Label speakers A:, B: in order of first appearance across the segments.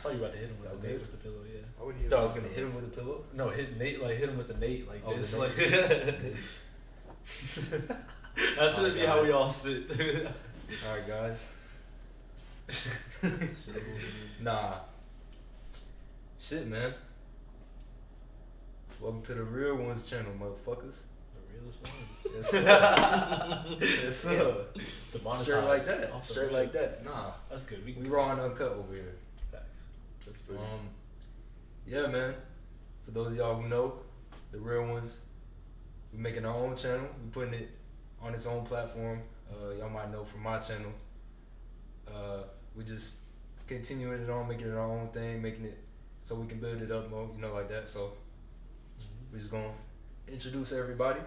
A: thought you were about to hit him with
B: Okay.
A: the Nate with the pillow. Yeah.
C: I would
B: You thought I was gonna hit him with a pillow?
A: No, hit Nate hit him with the Nate like this.
B: the
A: Like
B: Nate.
A: that's gonna be how we
B: guys.
A: all sit.
B: All right, guys. Nah. Shit, man. Welcome to the Real Ones channel, motherfuckers.
A: The realest ones.
B: Yes, sir. Yes, sir.
A: Demonetized.
B: Straight like that.
A: Off the
B: Straight
A: rip.
B: like that. Nah.
A: That's good.
B: We raw and uncut over here.
A: Facts.
C: That's pretty.
B: Yeah, man. For those of y'all who know, the Real Ones, we making our own channel. We putting it on its own platform. Y'all might know from my channel. We just continuing it on, making it our own thing, making it so we can build it up more, you know, like that. So we're just gonna introduce everybody.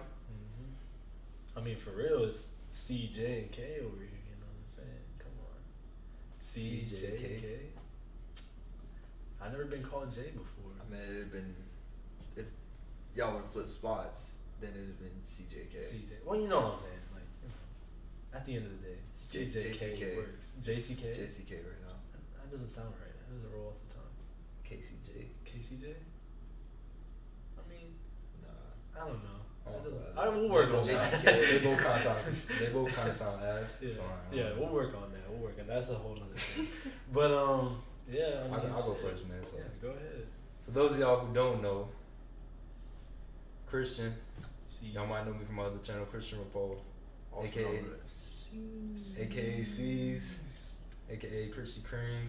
A: I mean, for real, it's CJ and K over here. You know what I'm saying? Come on, CJ and K. I never been called J before.
C: I mean, it'd have been if y'all would flip spots, then it'd have been CJK.
A: CJ. Well, you know what I'm saying. Like, you know, at the end of the day, CJK
C: JCK.
A: works. JCK.
C: JCK right now.
A: That doesn't sound right. That doesn't roll off the tongue.
B: KCJ.
A: KCJ. I mean,
C: Nah.
A: I don't know.
B: Oh,
A: We'll work on
C: JCK.
A: that.
B: They both kind of sound ass.
A: Yeah,
B: So
A: yeah, we'll work on that. We'll work on that's a whole other thing. But yeah, I mean,
B: I'll go
A: shit.
B: first, man. So
A: Yeah, go ahead.
B: for those of y'all who don't know, Christian,
A: C's.
B: y'all might know me from my other channel, Christian Ripolls,
C: Also
B: aka
C: known as
B: aka C's, aka Chrissy Cream,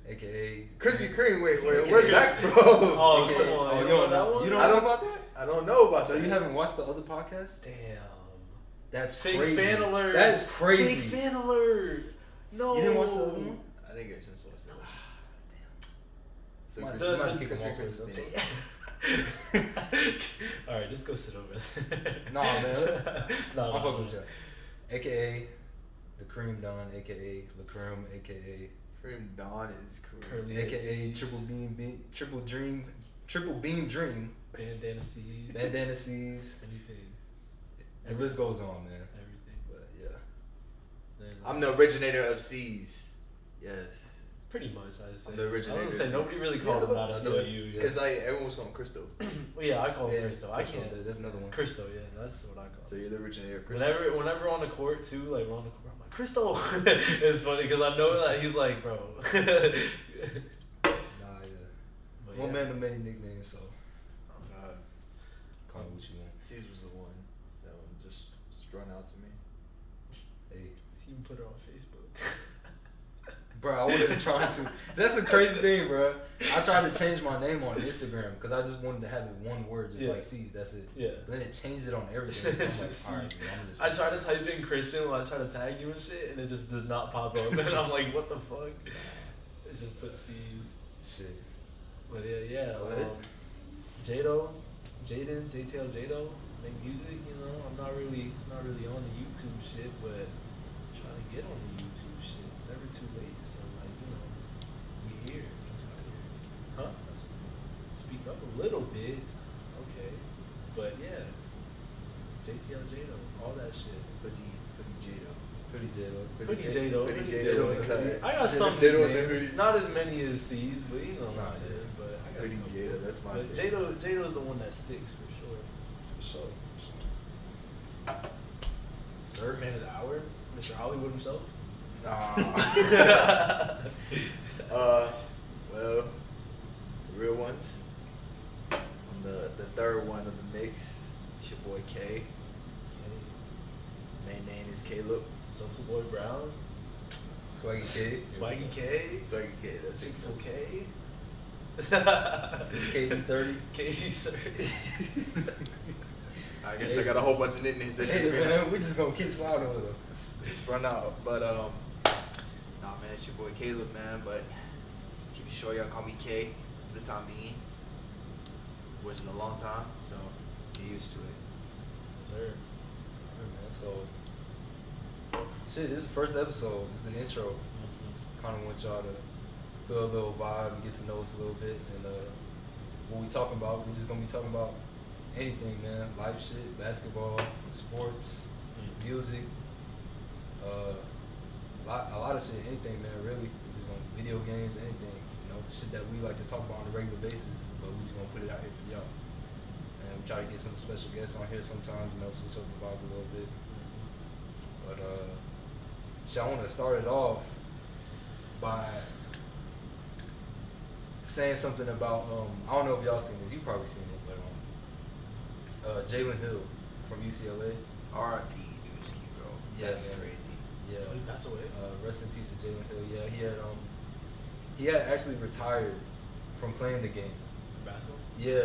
B: aka
C: Krispy Kreme. Wait,
B: AKA
C: where's that from?
A: Oh,
B: AKA
A: come on.
B: oh,
A: You
B: you
A: know
B: don't
A: that
B: know?
A: one?
B: You don't
C: I
B: know
C: don't-
B: about that?
C: I don't know about
B: So
C: that.
B: you haven't watched the other podcast?
A: Damn.
B: That's
A: Fake
B: crazy.
A: fan alert.
B: That is crazy.
A: Fake fan alert. No.
B: You didn't watch the other one?
C: I didn't get a chance to watch that. So
B: My-
C: Krispy-
B: you might kick
C: Krispy
B: him off
C: Kreme's
B: with
C: name.
A: All right, just go sit over there.
B: Nah, man.
A: No,
B: I'm fucking with you. AKA the Cream Don, AKA the Cream, AKA
C: Cream Dawn is cool.
A: Curly.
B: AKA Triple Beam Dream,
A: Bandana C's.
B: Bandana C's.
A: Anything.
B: The list goes on, man.
A: Everything.
B: But yeah.
A: Then,
C: I'm the originator of C's. Yes.
A: Pretty much, I'd say.
C: I'm the originator
A: I was
C: of
A: gonna say,
C: C's.
A: nobody really called him out until
B: yeah.
A: you.
C: Because everyone was calling Crystal.
A: Well, yeah, I call him
B: Yeah,
A: Cristo. I
B: Crystal,
A: can't.
B: That's another one.
A: Cristo, yeah, that's what I call
C: So
A: him.
C: you're the originator of Crystal.
A: Whenever on the court too, like we're on the court, I'm like Cristo. It's funny because I know that he's like, bro.
B: Nah, yeah.
A: But
B: One
A: yeah.
B: man to many nicknames, so
A: Oh God.
B: call me what you want.
C: C's was the one that one just run out to me.
B: Hey.
A: He even put it on Facebook.
B: Bro, I wasn't trying to. That's the crazy thing, bro. I tried to change my name on Instagram because I just wanted to have it one word, just
A: Yeah.
B: like C's. That's it.
A: Yeah.
B: But then it changed it on everything. I'm
A: It's
B: like,
A: a C.
B: all right, man, I'm just.
A: I tried to type in Christian while I try to tag you and shit, and it just does not pop up. And I'm like, what the fuck? It just put C's.
B: Shit.
A: But yeah.
B: Go ahead.
A: Jaden, JTL Jado, make music. You know, I'm not really on the YouTube shit, but I'm trying to get on the YouTube shit. It's never too late. So like, you know, we here. Huh? Speak up a little bit, okay. But yeah, JTL Jado, all that shit.
C: Hoodie Jado.
B: Pretty J-Lo.
A: Hoodie Jado.
C: Hoodie
A: Hoodie
C: Jado
B: Jado.
C: in the cut.
A: I got some
C: Jado in the
A: names,
C: hoodie.
A: not as many as C's, but you know what
B: Nah,
A: I'm saying. But I got a
C: Hoodie
A: couple.
C: Jado, that's my
A: But
C: favorite.
A: Jado's the one that sticks for sure.
B: For sure.
A: Sir, man of the hour, Mr. Hollywood himself.
C: Nah. Well, the real ones. I'm the third one of the mix. It's your boy K.
A: Okay.
C: Main name is Caleb.
A: Social Boy Brown.
B: Swaggy Kid.
A: Swaggy K.
C: Swaggy K. That's it.
A: Chick-fil K.
B: KD30.
A: KD30.
C: I guess I got a whole bunch of nicknames that
B: Hey,
C: just
B: man, we just gonna keep sliding with them.
C: it's run out. But nah, man, it's your boy Caleb, man. But keep it short, y'all call me K for the time being. Worked in a long time, so get used to it.
A: Yes, sir.
B: Alright, man, so shit, this is the first episode. This is the intro. Kind of want y'all to feel a little vibe and get to know us a little bit. And what we talking about, we just gonna be talking about anything, man. Life shit, basketball, sports, music, a lot of shit, anything, man. Really, we just gonna video games, anything, you know. shit that we like to talk about on a regular basis, but we just gonna put it out here for y'all. And we try to get some special guests on here sometimes, switch up the vibe a little bit. But shit, I want to start it off by saying something about I don't know if y'all seen this. You probably seen it, but Jalen Hill from UCLA.
C: R.I.P. Dusky, bro.
B: Yeah,
C: That's
B: man.
C: crazy.
B: Yeah.
A: Oh, he passed away.
B: Rest in peace to Jalen Hill. Yeah, he had actually retired from playing the game.
A: Basketball.
B: Yeah,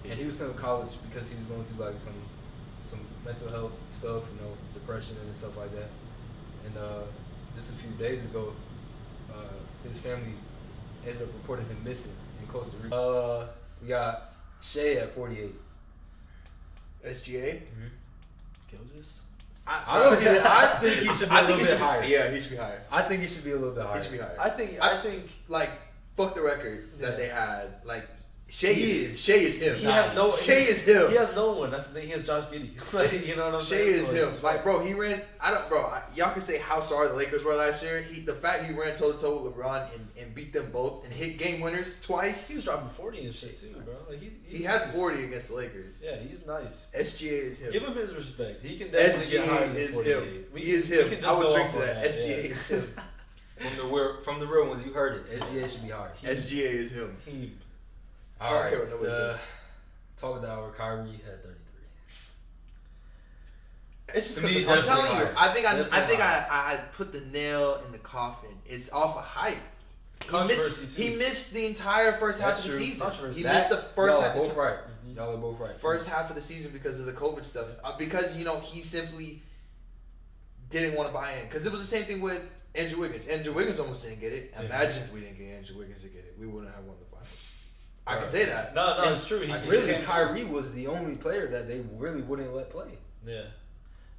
B: and he was in college because he was going through like some mental health stuff, depression and stuff like that. And just a few days ago, his family ended up reporting him missing in Costa Rica. We got Shea at 48.
C: SGA.
A: Gilgeous.
B: I think he should be a little bit higher.
C: Yeah, he should be higher.
B: I think he should be a little bit higher.
C: He should be higher.
A: I think
C: like fuck the record that they had. Like Shea
B: He
C: is him.
A: he has no.
C: Shea is him.
A: He has no one. That's the thing. He has Josh Giddey. You know what I'm
C: Shea
A: saying?
C: is him. Like, bro, he ran. Y'all can say how sorry the Lakers were last year. The fact he ran toe to toe with LeBron and beat them both and hit game winners twice.
A: He was dropping 40 and shit too, bro. Like
C: he had 40 against the Lakers.
A: Yeah, he's nice.
C: SGA is him.
A: Give him his respect. He can definitely get higher
C: SGA
A: than
C: is
A: 48.
C: him.
A: We
C: He is
A: we
C: him.
A: can just
C: I would
A: go
C: drink
A: off
C: to
A: on
C: that. SGA is him.
B: From the real ones, you heard it. SGA should be higher.
C: SGA is him.
A: He
B: All right.
C: Okay, what nobody said.
B: Talk of the hour. Kyrie had 33.
A: It's just
B: To me,
C: I'm telling you,
B: higher.
C: I think
B: Definitely
C: I put the nail in the coffin. It's off of hype.
A: Controversy, too.
C: He missed the entire first half
B: That's
C: of the
B: true.
C: season.
A: Controversy.
C: He missed the first
B: Y'all
C: half.
B: are both right.
A: Mhm.
B: Y'all are both right.
C: First half of the season because of the COVID stuff. Because he simply didn't want to buy in. Because it was the same thing with Andrew Wiggins. Andrew Wiggins almost didn't get it.
A: Yeah.
C: Imagine if we didn't get Andrew Wiggins to get it. We wouldn't have won the finals. I can say that.
A: No, it's true.
B: Really, Kyrie was the only player that they really wouldn't let play.
A: Yeah.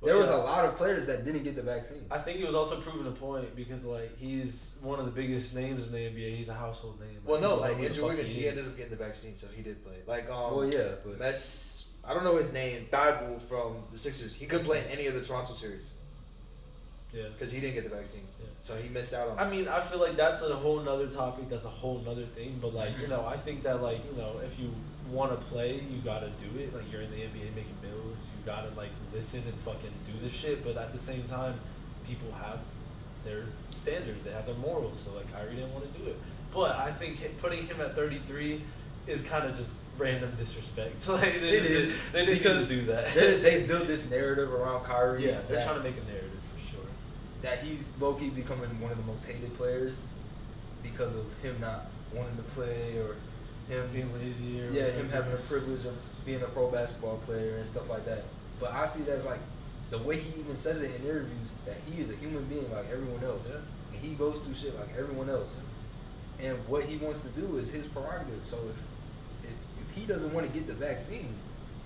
B: There was a lot of players that didn't get the vaccine.
A: I think he was also proving a point because he's one of the biggest names in the NBA. He's a household name.
C: Well, no,
A: people know who the
C: Andrew
A: fuck
C: Wiggins, he
A: is.
C: ended up getting the vaccine, so he did play.
B: Well, yeah, but
C: I don't know his name, Thibault from the Sixers. He couldn't play in any of the Toronto series
A: Yeah.
C: because he didn't get the vaccine.
A: Yeah.
C: So he missed out on
A: I mean, I feel like that's a whole nother topic. That's a whole nother thing. But I think that if you want to play, you gotta do it. Like you're in the NBA making bills, you gotta listen and fucking do the shit. But at the same time, people have their standards. They have their morals. So Kyrie didn't want to do it. But I think putting him at 33 is kind of just random disrespect. They didn't because do that.
B: they built this narrative around Kyrie.
A: Yeah, they're trying to make a narrative for sure.
B: That he's low-key becoming one of the most hated players because of him not wanting to play or him
A: Being lazy or
B: him having the privilege of being a pro basketball player and stuff like that. But I see it as the way he even says it in interviews that he is a human being like everyone else.
A: Yeah.
B: And he goes through shit like everyone else. And what he wants to do is his prerogative. So if he doesn't want to get the vaccine,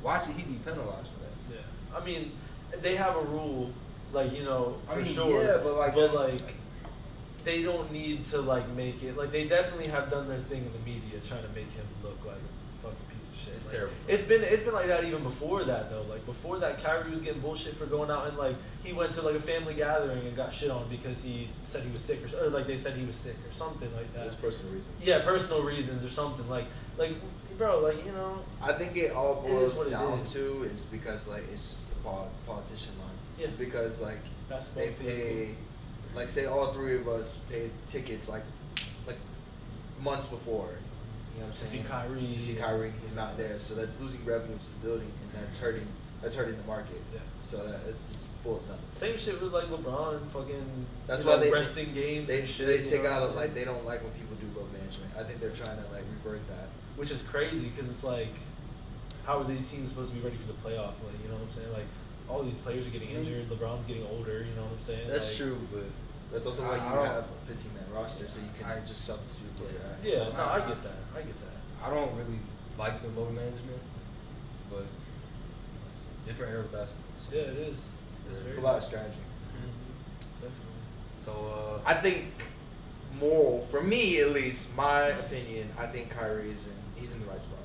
B: why should he be penalized for that?
A: Yeah, I mean, they have a rule, for sure.
B: Yeah, but
A: they don't need to make it they definitely have done their thing in the media trying to make him look like a fucking piece of shit.
B: It's terrible.
A: It's been like that even before that though. Before that, Kyrie was getting bullshit for going out and he went to a family gathering and got shit on because he said he was sick or they said he was sick or something like that.
C: It was personal reasons.
A: Yeah, personal reasons or something bro.
C: I think it all
A: It is
C: boils
A: what it
C: down
A: is.
C: to is because it's just the politician line.
A: Yeah.
C: Because
A: Basketball
C: they pay, say all three of us paid tickets like months before. You know what I'm
A: To see
C: saying?
A: Kyrie.
C: To see Kyrie, he's not there, so that's losing revenue to the building, and that's hurting the market.
A: Yeah.
C: So that it just boils down.
A: Same shit with LeBron, fucking.
C: That's why they
A: resting games.
C: They
A: and shit,
C: they
A: you
C: take
A: know what
C: out
A: I'm saying?
C: they don't like when people do load management. I think they're trying to revert that.
A: Which is crazy because it's how are these teams supposed to be ready for the playoffs? You know what I'm saying? All these players are getting injured. LeBron's getting older. You know what I'm saying?
B: That's true, but
C: That's also why you
B: I don't-
C: have a 15-man roster, so you can just substitute where you're at.
A: Yeah, no, I get that.
B: I don't really like the load management, but it's a different era of basketball. So.
A: Yeah, it is.
C: It's a lot of strategy.
A: Mhm. Definitely.
B: So
C: I think for me at least, my opinion, I think Kyrie he's in the right spot.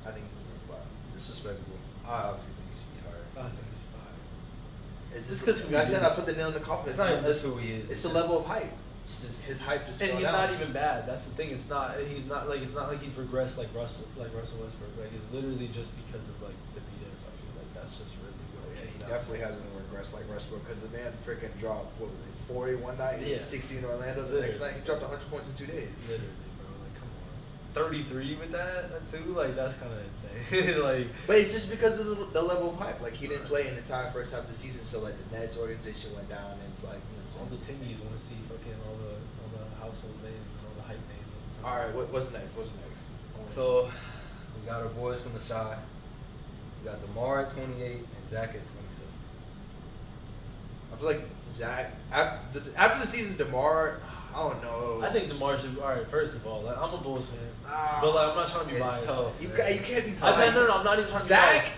C: I think he's in the right spot.
B: disrespectful. I obviously think he should be higher.
A: I think it's fine.
C: It's
A: Just
C: just
A: 'cause
C: because
A: who
C: I
A: he
C: said I
A: is.
C: put the nail in the coffin.
B: It's not even just who he is.
C: It's the
B: just-
C: level of hype.
B: It's just
C: his hype just
A: And
C: fell
A: he's
C: down.
A: not even bad. That's the thing. It's not like he's regressed like Russell Westbrook. Like it's literally just because of like the BS. I feel like that's just really what it
C: Yeah, he
A: came down
C: definitely
A: to.
C: hasn't regressed like Westbrook because the man freaking dropped what was it, 40 one night, and
A: Yeah.
C: 60 in Orlando the next night. He dropped 100 points in 2 days.
A: Literally, bro. Like, come on. 33 with that too. Like that's kind of insane. Like,
C: But it's just because of the level of hype. Like he didn't play in the entire first half of the season, so like the Nets organization went down, and it's like
A: all the tingies want to see fucking all the household names and all the hype names at the time.
C: all right, what's next? What's next?
B: So we got our boys from the shy. We got DeMar at 28 and Zach at 27.
C: I feel like Zach after the season, DeMar. I don't know.
A: I think DeMar should. All right, first of all, like, I'm a Bulls fan,
C: Ah,
A: but like I'm not trying to be
B: it's
A: biased.
B: tough.
C: you
B: man.
C: can't be.
A: No, I'm not even trying to be
C: Zach,
A: biased.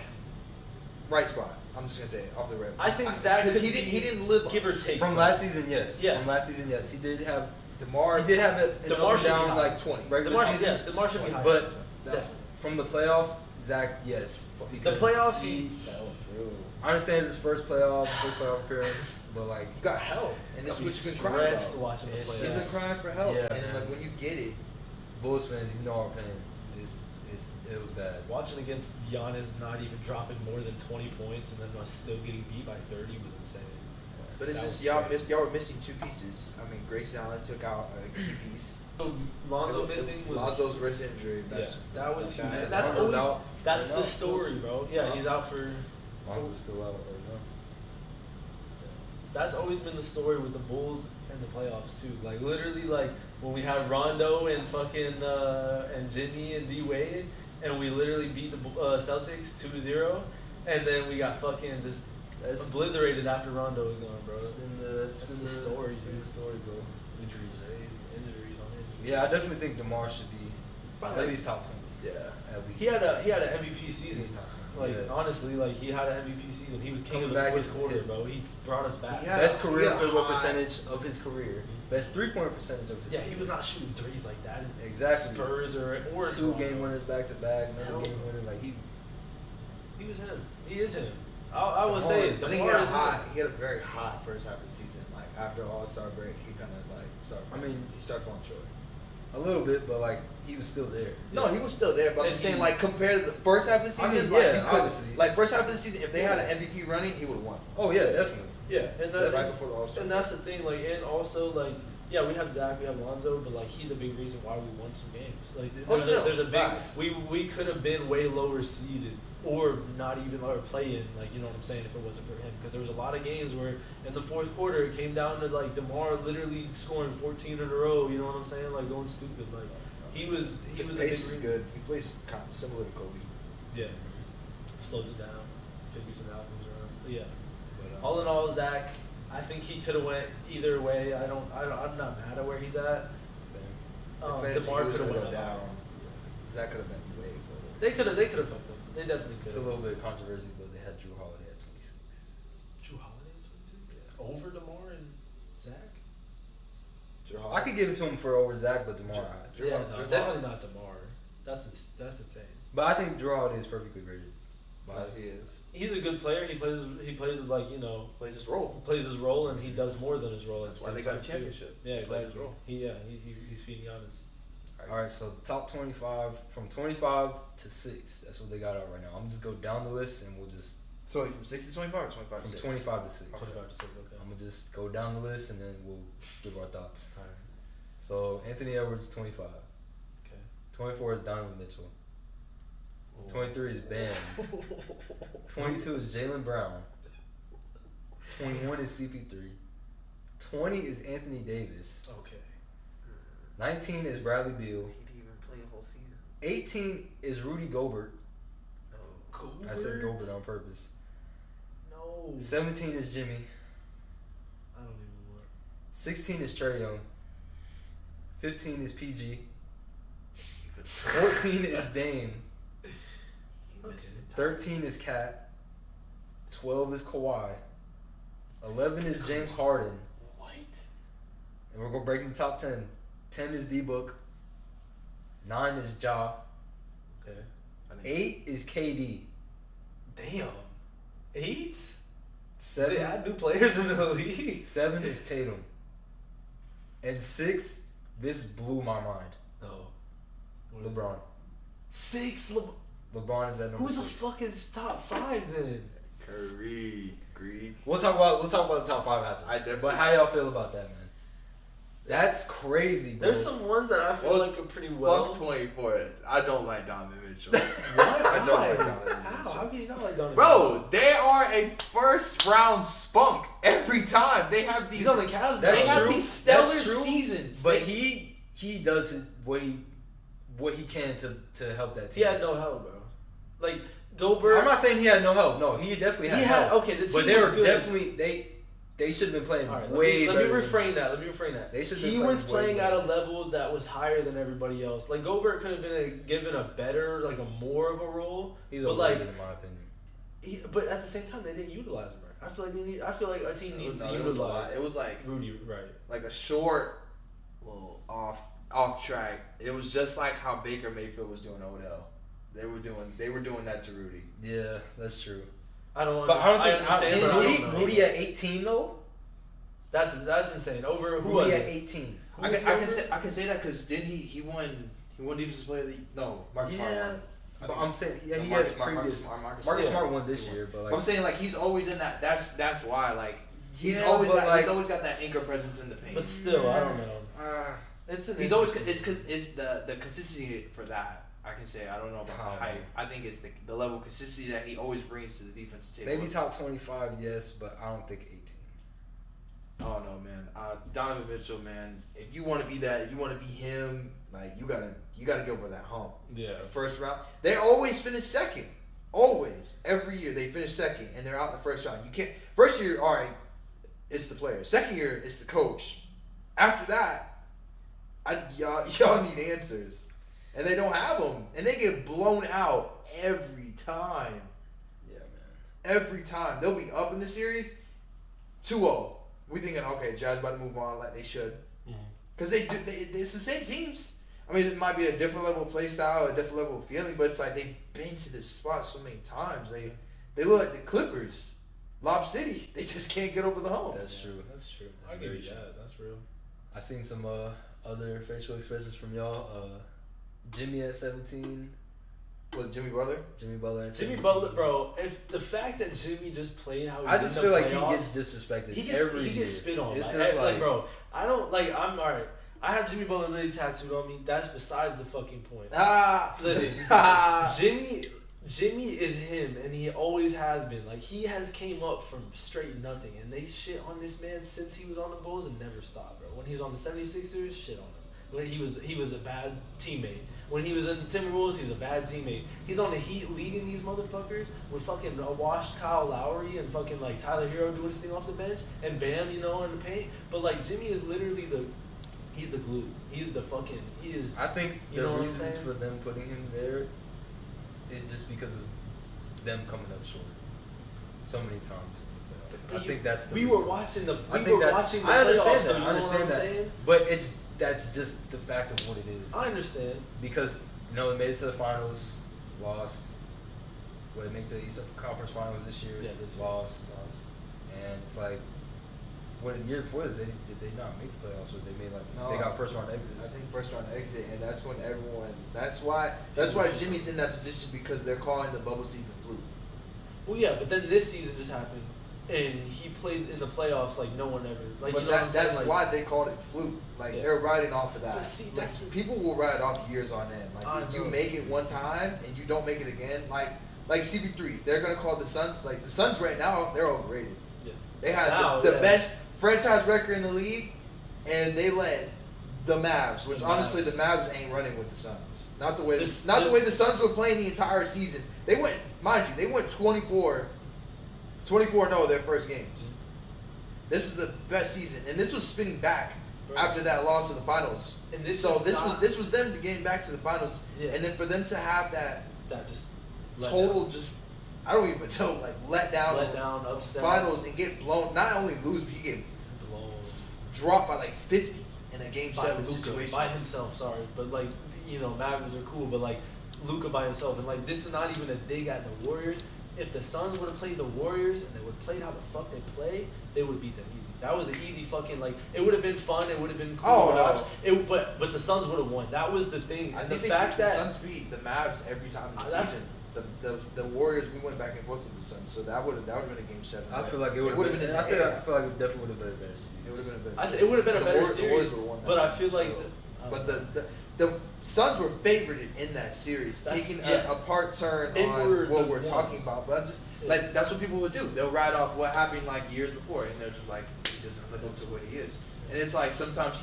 C: right spot. I'm just gonna say it off the rip.
A: I think Zach
C: because
A: could
C: he didn't live
A: give or take
B: From
A: some.
B: last season, yes.
A: Yeah.
B: From last season, yes. He did have.
C: DeMar.
B: He did have an
A: DeMar
B: up and
A: should be
B: down
A: high.
B: like
C: 20.
B: regular
A: DeMar should,
B: season.
A: yeah, DeMar should be higher.
B: But
A: Definitely.
B: from the playoffs, Zach, yes.
A: The
B: Because
A: playoffs,
B: he.
C: fell through.
B: I understand it's his first playoff appearance, but like.
C: You got help, and this is
A: I'll be
C: what you've been crying
A: stressed
C: about.
A: watching the
B: It's
C: He's
A: playoffs.
C: been crying for help,
B: Yeah,
C: and then
B: man.
C: like when you get it,
B: Bulls fans, you know our pain. It was bad.
A: Watching against Giannis not even dropping more than 20 points and then us still getting beat by 30 was insane.
C: but it's
A: That
C: just
A: was
C: y'all
A: great.
C: y'all were missing 2 pieces. I mean, Grayson Allen took out a key piece.
A: Lonzo missing was
C: Lonzo's wrist injury.
A: yeah, that was huge.
C: bad.
A: And that's
B: Lonzo's
A: always
B: out
A: that's
B: right
A: the
B: now,
A: story,
B: too.
A: bro. Yeah, he's out for.
B: Lonzo's still out right now.
A: That's always been the story with the Bulls and the playoffs too. Like literally, like when we had Rondo and fucking and Jimmy and D Wade, and we literally beat the Celtics 2-0, and then we got fucking just obliterated after Rondo was gone, bro.
B: It's been the story.
A: It's been
B: dude.
A: the story, bro.
B: Injuries.
A: Injuries on injuries.
B: Yeah, I definitely think DeMar should be at least top 20.
C: Yeah.
B: At least.
A: He had an MVP season.
B: He's top 20.
A: Like
B: Yes.
A: honestly, like he had an MVP season. He was king
B: Coming
A: of
B: back
A: the
B: is-
A: fourth quarter,
B: is-
A: bro. He brought us back.
C: Yeah.
B: Best career
C: Yeah,
B: field goal
C: high.
B: percentage of his career. Best 3-point percentage of his
A: Yeah,
B: career.
A: he was not shooting threes like that in
B: Exactly.
A: Spurs or
B: 2 game winners back to back, another
A: Hell
B: game
A: no.
B: winner. Like he's
A: He was him. He is him. I would
C: DeMar-
A: say
C: I think he
A: DeMar
C: had a
A: is
C: hot.
A: him.
C: He had a very hot first half of the season. Like after All-Star break, he kind of like started.
B: I mean-
C: he started falling short.
B: a little bit, but like he was still there.
C: No, he was still there, but I'm
A: And
C: just saying,
A: he-
C: like, compared to the first half of the season,
B: I mean,
C: like,
B: yeah,
C: he could,
B: obviously.
C: like, first half of the season, if they had an MVP running, he would have won.
B: Oh yeah, definitely.
A: Yeah, and that,
C: Right before the All-Star
A: and that's the thing. Like, and also like, yeah, we have Zach, we have Lonzo, but like he's a big reason why we won some games. Like, there's a big.
C: facts.
A: We could have been way lower seeded, or not even or play in. Like, you know what I'm saying? If it wasn't for him, because there was a lot of games where in the fourth quarter it came down to like DeMar literally scoring 14 in a row. You know what I'm saying? Like going stupid. Like he was
C: His
A: a big
C: pace is
A: reason.
C: good. He plays kind of similar to Kobe.
A: Yeah, slows it down, figures it out, moves around. But yeah.
C: But,
A: All in all, Zach, I think he could have went either way. I'm not mad at where he's at.
C: if anything,
A: DeMar
C: he was
A: could have
C: gonna
A: went
C: go
A: down.
C: down. Zach could have been way further.
A: They could have fucked him. They definitely could
B: It's a
A: have.
B: little bit of controversy, but they had Drew Holiday at 26.
A: Drew Holiday over DeMar and Zach.
B: I could give it to him for over Zach, but DeMar.
C: Drew
A: Yeah,
C: Holiday-
A: no, definitely not DeMar. That's insane.
B: But I think Drew Holiday is perfectly graded.
C: But he is.
A: He's a good player. He plays like, you know,
C: Plays his role.
A: plays his role, and he does more than his role. At
C: That's
A: the
C: why
A: same
C: they got a
A: time, too.
C: championship.
A: Yeah,
C: He played his
A: exactly.
C: role.
A: He's feeding Giannis.
B: All right, so top 25 from 25 to 6. That's what they got out right now. I'm just go down the list and we'll just
C: So from 6 to 25 or 25 to
B: from
C: 6?
B: 25 to 6.
A: 25 to 6. Okay.
B: I'm gonna just go down the list and then we'll give our thoughts.
A: All right.
B: So Anthony Edwards 25.
A: Okay.
B: 24 is Donovan Mitchell. 23 is Bam. 22 is Jaylen Brown. 21 is CP3. 20 is Anthony Davis.
A: Okay.
B: 19 is Bradley Beal.
C: He didn't even play the whole season.
B: 18 is Rudy Gobert.
A: Gobert.
B: I said Gobert on purpose.
A: No.
B: 17 is Jimmy.
A: I don't even want.
B: 16 is Trae Young. 15 is PG. 14 is Dame.
A: Okay.
B: 13 is Cat. 12 is Kawhi. 11 is James Harden.
C: What?
B: And we're going to break in the top 10. 10 is D-Book. 9 is Ja.
A: Okay.
B: 8 is KD.
A: Damn. 8?
B: 7,
A: They add new players in the league.
B: 7 is Tatum. And 6, this blew my mind.
A: No.
B: LeBron.
A: 6.
B: LeBron is at number 6.
A: Who the fuck is top 5 then?
C: Curry, Greek.
B: We'll talk about the top 5 after. But how y'all feel about that, man? That's crazy, bro.
A: There's some ones that I feel like are pretty well.
C: Fuck 24. I don't like Donovan Mitchell.
A: What?
C: I don't like Donovan
A: How?
C: Mitchell.
A: How can you not like Donovan
C: Bro,
A: Mitchell?
C: they are a first round spunk every time. They have these.
A: He's on the Cavs.
B: That's
C: They
A: now.
C: have
B: true.
C: these stellar
B: That's true.
C: seasons.
B: But
C: They-
B: he does what he can to help that
A: He
B: team.
A: had no help, bro. Like Gobert.
B: I'm not saying he had no help. No, he definitely had help.
A: Okay, the team
B: but they
A: was
B: were
A: good.
B: definitely they should have been playing
A: All right,
B: way
A: let
B: better.
A: me reframe that.
B: They should've
A: He
B: been
A: was
B: playing
A: playing
B: way
A: at a
B: better.
A: level that was higher than everybody else. Like Gobert could have been given a better, like a more of a role.
B: He's
A: but
B: overrated
A: like,
B: in my opinion.
A: but at the same time, they didn't utilize him. Right? I feel like a team needs to
C: it was a lot.
A: utilize.
C: It was like
A: Rudy, right?
C: like a short, well, off track. It was just like how Baker Mayfield was doing Odell. They were doing that to Rudy.
B: Yeah, that's true.
A: I don't.
B: But I don't think
A: understand. But I
B: Rudy,
A: don't know.
B: Rudy at 18 though.
A: That's insane. Over who
B: Rudy
A: was
B: at
A: it?
B: 18.
A: Who
C: I
A: was
C: can say that because didn't he won defensive player of the no Marcus Smart
B: Yeah,
C: won.
B: but I'm saying
C: No,
B: he
C: Marcus
B: had
C: Smart-
B: previous.
C: Marcus
B: Marcus
A: Yeah.
B: Smart won this year, but
C: But I'm
B: like
C: saying like he's always in that. That's why like he's
B: Yeah,
C: always
B: but,
C: got he's
B: like-
C: always got that anchor presence in the paint.
A: But still, I don't know.
B: uh,
A: It's
C: Always it's because it's the consistency for that. I can say I don't know about
B: How?
C: the hype. I think it's the level of consistency that he always brings to the defensive table.
B: maybe top 25, yes, but I don't think 18.
C: Oh no, man. Donovan Mitchell, man. If you want to be that, you want to be him. Like you gotta get over that hump.
A: Yeah.
C: The first round, they always finish second. Always, every year they finish second, and they're out in the first round. You can't. First year, all right, it's the player. Second year, it's the coach. After that, y'all need answers, and they don't have them, and they get blown out every time.
B: Yeah, man.
C: Every time they'll be up in the series, 2-0. We thinking, okay, Jazz about to move on like they should, because it's the same teams. I mean, it might be a different level of play style, a different level of feeling, but it's like they've been to this spot so many times. They look like the Clippers, Lob City. They just can't get over the hump.
B: That's true.
A: That's true. I
B: That's
A: give
B: very
A: you that. That's real.
B: I seen some other facial expressions from y'all. Jimmy at 17.
C: With Jimmy Butler.
B: Jimmy Butler at 17.
A: Jimmy Butler, bro. If the fact that Jimmy just played how he
B: I
A: did
B: just
A: in
B: feel
A: the
B: like
A: playoffs,
B: he gets disrespected
A: he gets
B: every
A: he
B: year.
A: gets spit on.
B: It's
A: Like,
B: just
A: like, bro, I don't like. I'm alright. I have Jimmy Butler literally tattooed on me. That's besides the fucking point. Listen, Jimmy is him, and he always has been. Like he has came up from straight nothing, and they shit on this man since he was on the Bulls and never stopped, bro. When he was on the 76ers, shit on him. When he was a bad teammate. When he was in the Timberwolves, he was a bad teammate. He's on the Heat leading these motherfuckers with fucking washed Kyle Lowry and fucking like Tyler Hero doing his thing off the bench and Bam, in the paint. But like Jimmy is literally he's the glue. He's the fucking he is.
B: I think
A: You
B: the
A: know what I'm
B: reason
A: saying?
B: for them putting him there is just because of them coming up short so many times. I think that's the
A: we
B: reason.
A: were watching the
B: I
A: we
B: think
A: were
B: that's.
A: watching the
B: I understand
A: playoffs,
B: that.
A: so you
B: I
A: know
B: understand
A: what I'm
B: that.
A: saying?
B: But that's just the fact of what it is.
A: I understand.
B: Because they made it to the finals, lost. Well, they made it to the Eastern Conference Finals this year.
A: Yeah, this year.
B: lost. And it's like, what the year before this, did they not make the playoffs? Or they made
C: No.
B: they got first round exits.
C: I think first round exit, and that's when everyone. That's why Jimmy's in that position because they're calling the bubble season fluke.
A: Well, yeah, but then this season just happened, and he played in the playoffs like no one ever. Like,
C: But
A: you know what I'm saying?
C: that's
A: Like,
C: why they called it fluke. Like
A: Yeah.
C: they're riding off of that.
A: But see, that's
C: like,
A: the-
C: people will ride off years on end.
A: I
C: Like if you
A: know.
C: make it one time and you don't make it again, like CP3, they're gonna call the Suns. Like the Suns right now, they're overrated.
A: Yeah.
C: They had
A: Now,
C: the
A: yeah.
C: best franchise record in the league, and they let the Mavs, which
A: The
C: honestly
A: Mavs.
C: the Mavs ain't running with the Suns. Not the way
A: This-
C: the way the Suns were playing the entire season. They went, mind you, they went 24-0 their first games. This is the best season, and this was spinning back
A: Bro.
C: after that loss in the finals.
A: And this
C: so
A: is
C: this
A: not-
C: was them getting back to the finals,
A: Yeah.
C: and then for them to have that
A: that just let
C: total
A: down.
C: just I don't even know like let down
A: upset,
C: finals and get blown. Not only lose, but you get
A: blown
C: dropped by like 50 in a game
A: by
C: 7
A: Luka
C: situation.
A: by himself. Sorry, but like Mavericks are cool, but like Luka by himself, and like this is not even a dig at the Warriors. If the Suns would have played the Warriors and they would have played how the fuck they play, they would have beat them easy. That was an easy fucking like. It would have been fun. It would have been cool
C: Oh,
A: to
C: no.
A: watch. But the Suns would have won. That was the thing.
C: I
A: The
C: think
A: fact
C: the
A: that
C: Suns beat the Mavs every time in the
A: That's-
C: season. The Warriors, we went back and forth with the Suns, so that would have been a game 7.
B: I
C: right?
B: feel like it would have been. I feel like it definitely would have been a better series.
C: It would have been a better.
A: I it would have been a
C: The
A: better
C: Warriors- the
A: series.
C: Warriors would've won that
A: But I
C: one,
A: feel like.
C: so-
A: I
C: But
A: don't know.
C: the Suns were favored in that series,
A: That's-
C: taking
A: yeah.
C: a part turn
A: They
C: on
A: were
C: what
A: the
C: we're
A: ones.
C: talking about. But just
A: Yeah.
C: like that's what people would do. They'll write off what happened like years before, and they're just like, he doesn't live up to what he is. And it's like sometimes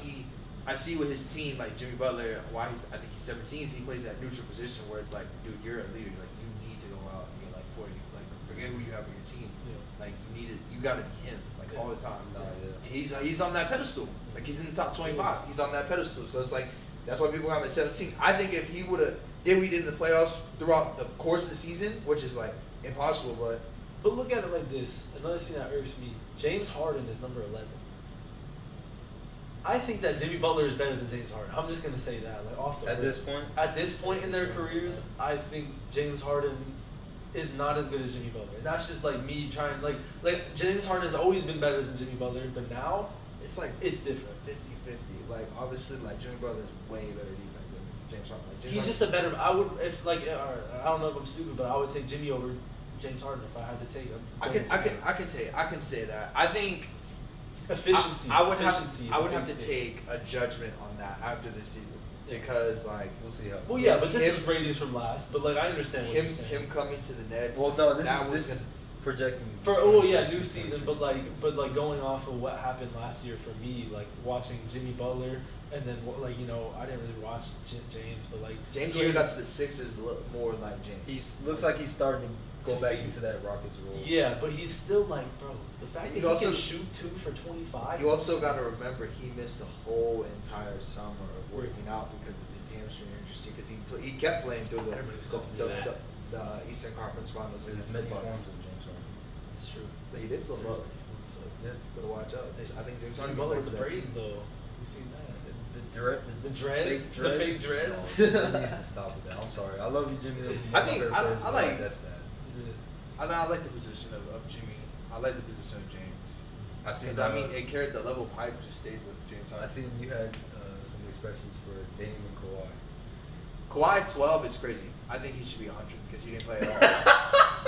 C: I see with his team, like Jimmy Butler, I think he's 17, so he plays that neutral position where it's like, dude, you're a leader. Like you need to go out and get like 40. Like forget who you have on your team.
A: Yeah.
C: Like you got to be him like all the time.
B: Nah, yeah.
C: And he's on that pedestal. Like he's in the top 25. He's on that pedestal. So it's like that's why people have him at 17. I think if he would have did what he did in the playoffs throughout the course of the season, which is like impossible,
A: But look at it like this. Another thing that irks me: James Harden is number 11. I think that Jimmy Butler is better than James Harden. I'm just gonna say that, like off the
B: At
A: rip.
B: this point?
A: At this point in their careers, I think James Harden is not as good as Jimmy Butler. And that's just like me trying like James Harden has always been better than Jimmy Butler, but now
C: it's like
A: it's different.
C: 50-50. Like obviously, like Jimmy Butler is way better defense than James Harden. Like, James
A: He's
C: Harden-
A: just a better. I would if like I don't know if I'm stupid, but I would take Jimmy over James Harden if I had to take him.
C: I can say that. I think
A: Efficiency.
C: I would
A: Efficiency is
C: have
A: a
C: to
A: big thing.
C: take a judgment on that after this season
A: Yeah.
C: because like
B: We'll see how.
A: Well, yeah, but this
C: him-
A: is ratings from last. But like I understand what you're saying.
C: him coming to the Nets.
B: Well, no,
C: that
B: this is projecting.
A: For new season, but like going off of what happened last year for me, like watching Jimmy Butler, and then like I didn't really watch James, but like
C: James when he got to the Sixers look more like James.
B: He looks like he's starting to go
A: To
B: back
A: figure-
B: into that Rockets role.
A: yeah, but he's still like, bro, the fact
C: And
A: that
C: you
A: he
C: also-
A: can shoot 2 for 25.
C: You also got to remember he missed the whole entire summer of working out because of his hamstring injury. Because he kept playing through
A: Everybody was calling him fat.
C: the Eastern Conference Finals
B: There's
C: against the
B: many
C: Bucks.
B: forms of James Harden.
A: It's true.
C: But he did still love it. So
B: Yeah.
C: better watch out. I think James
A: Jimmy
C: Harden
A: Butler
C: plays
A: with the
C: that.
A: braids though. You seen that?
B: The
A: dreads?
B: fake
A: The fake dreads?
B: No, he needs to stop with that. I'm sorry. I love you, Jimmy. You're
C: I
B: one of
C: think-
B: my favorite
C: I
B: players, but,
C: like-
B: that's bad.
A: Is it?
C: I like the position of Jimmy. I like the position of James.
B: I seen.
C: Because I mean, it carried the level pipe just stayed with James
B: I
C: Harden.
B: seen you had some expressions for Dame and Kawhi.
C: Kawhi 12 is crazy. I think he should be 100 because he didn't play at all.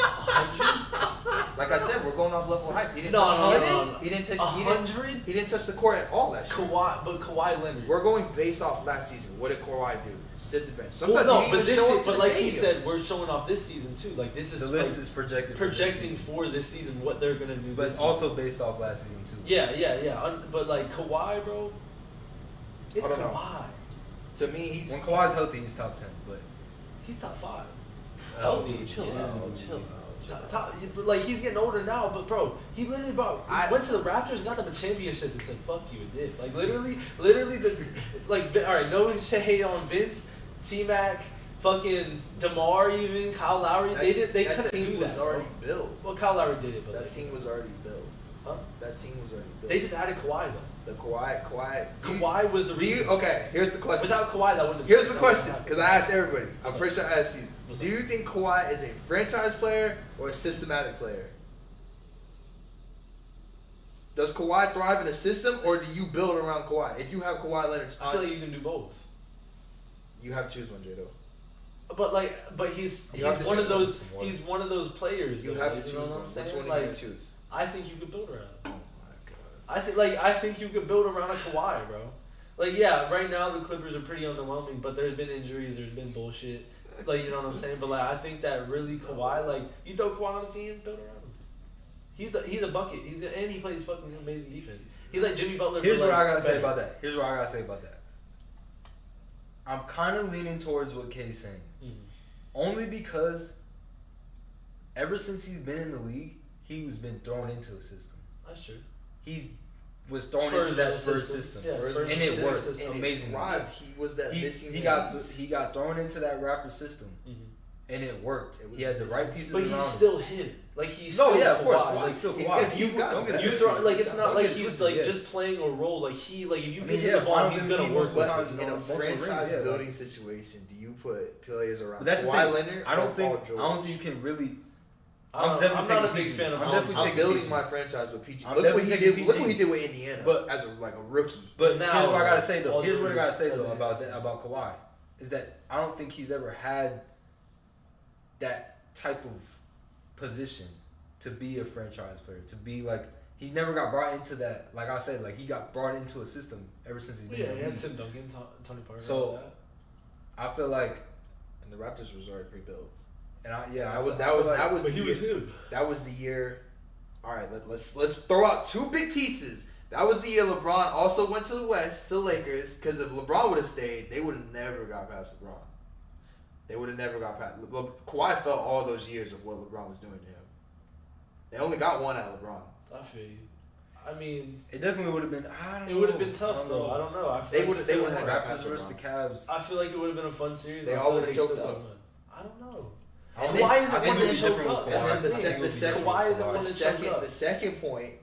A: 100?
C: Like I said, we're going off level hype. He didn't.
A: No,
C: he
A: no,
C: didn't,
A: no.
C: He didn't touch.
A: 100?
C: He didn't touch the court at all last year.
A: Kawhi Leonard.
C: We're going based off last season. What did Kawhi do? Sit the bench.
A: Well,
C: Sometimes
A: no,
C: he
A: but
C: didn't
A: this
C: even show up
A: is,
C: to
A: but
C: the
A: like he
C: stadium.
A: said, we're showing off this season too. Like this is
B: The list
A: like,
B: is projected.
A: projecting for this season what they're gonna do.
B: but
A: this
B: it's also
A: season.
B: based off last season too.
A: Yeah. But like Kawhi, bro, it's
C: I don't know.
A: Kawhi.
C: To me, he's
B: When Kawhi's healthy, he's top 10. But
A: He's top 5.
B: Oh,
A: Healthy,
B: dude,
C: chill
A: yeah.
C: out, chill out.
A: But like he's getting older now, but bro, he literally went to the Raptors and got them a championship and said, "Fuck you," and did. Like literally all right, no shade on Vince, T-Mac, fucking DeMar, even Kyle Lowry. They
C: that
A: couldn't
C: team
A: do
C: was
A: that.
C: already built.
A: Well, Kyle Lowry did it, but
C: That
A: like,
C: team was already built.
A: huh?
C: That team was already built.
A: They just added Kawhi though.
C: The Kawhi.
A: Kawhi was the reason.
C: Okay, here's the question.
A: Without Kawhi, that wouldn't have.
C: Here's the
A: that
C: question,
A: wouldn't
C: because
A: have
C: I asked everybody. I'm
A: What's
C: pretty sure I asked you.
A: What's
C: Do
A: up?
C: you think Kawhi is a franchise player or a systematic player? Does Kawhi thrive in a system, or do you build around Kawhi? If you have Kawhi Leonard,
A: I feel like you can do both.
C: you have to choose one, Jado.
A: But he's
C: You have to
A: one of
C: choose
A: those
B: one.
A: he's one of those players.
C: You
A: though,
C: have
A: like,
C: to
A: you
C: choose
A: know
C: one.
A: what I'm saying?
C: Which one are you
A: Like,
C: gonna choose?
A: I think you could build around.
C: Oh my god.
A: I think you could build around a Kawhi, bro. Like yeah, right now the Clippers are pretty underwhelming, but there's been injuries, there's been bullshit. Like you know what I'm saying? But like I think that really Kawhi, like you throw Kawhi on the team, build around him. He's a bucket. And he plays fucking amazing defense. He's like Jimmy Butler.
B: here's
A: but,
B: what
A: like,
B: I gotta say
A: better.
B: about that. I'm kind of leaning towards what Kay's saying.
A: Mhm.
B: Only because ever since he's been in the league, he's been thrown into a system.
A: That's true.
B: He was thrown
A: Spurs
B: into that
A: was a
B: Spurs
A: system.
B: system.
A: Yeah,
C: Spurs
A: Spurs
B: and
A: was
B: it
A: a
B: worked
A: system.
B: amazingly.
C: He was that missing.
B: He
C: piece.
B: got thrown into that Raptor system,
A: Mhm.
B: and it worked.
C: It was
B: He had the
C: missing.
B: right pieces
A: But
B: around
A: he's
B: him.
A: still him. Like he's
B: No,
A: still
B: yeah, of course.
A: Kawhi.
B: Kawhi's
A: Like,
B: still
C: he's
B: Kawhi.
C: got- he's got-
B: Don't get it
A: you
B: twisted.
A: throw like it's not
B: Don't
A: like
B: get it
A: he's
B: twisted,
A: like
B: yes.
A: just playing a role. Like if you
B: I mean,
A: give
B: yeah,
A: him the ball,
B: finals
A: he's
B: MVP
A: gonna work.
B: was
A: with
B: time,
A: it.
B: you know,
C: In a
B: multiple rings,
C: franchise
B: yeah,
C: building
B: like-
C: situation, do you put players around
B: But that's the
C: Kawhi
B: thing.
C: Leonard
B: I
C: or
B: don't
C: Paul
B: think
C: George?
B: you can really I'm definitely
A: I'm not a
B: taking
A: big
B: PG.
A: fan of.
B: I'm
A: Paul
B: definitely
A: George.
C: I'm
B: taking
C: building
B: PG.
C: my franchise with PG.
B: I'm
C: Look what he
B: definitely
C: did.
B: taking
C: Look what he
B: PG.
C: did with Indiana,
B: But-
C: as a rookie.
B: But
A: Now,
B: here's what I gotta say though.
A: Paul
B: Here's what I gotta
A: George
B: say
A: as
B: though
A: an
B: about Kawhi is that I don't think he's ever had that type of position to be a franchise player. To be like he never got brought into that. Like I said, like he got brought into a system ever since he's been
A: Yeah,
B: in
A: he
B: the
A: had
B: league.
A: Tim Duncan, Tony Parker.
B: So-
A: all that.
B: I feel like,
C: And the Raptors was already pre-built.
B: and I
C: That was
A: But he
C: the
A: was
C: year.
A: who?
C: That was the year. All right, let's throw out two big pieces. That was the year LeBron also went to the West, to the Lakers. Because if LeBron would have stayed, they would have never got past LeBron. They would have never got past. Kawhi felt all those years of what LeBron was doing to him. They only got one at LeBron.
A: I feel you. I mean,
B: it definitely would have been. I don't
A: it
B: know.
A: would have been tough though. I don't know. I feel
C: They
A: like
C: wouldn't have got
B: Raptors
C: past
B: versus the
C: LeBron.
B: Cavs.
A: I feel like it would have been a fun series.
C: They
A: but I
C: all
A: feel like
C: would've
A: they
C: choked
A: still
C: up.
A: would've won. I don't know.
B: I don't
A: Kawhi
B: think-
A: isn't
B: I
A: one
B: think
A: to
B: it'll be
A: choke
B: different
A: up.
B: with
C: And
B: Kawhi.
C: then the
B: I think
C: se-
B: it'll
C: the
B: be
C: second-
B: different
A: Kawhi
B: with
A: isn't
B: Kawhi.
A: one
C: The
A: to choke
C: second,
A: up.
C: the second point,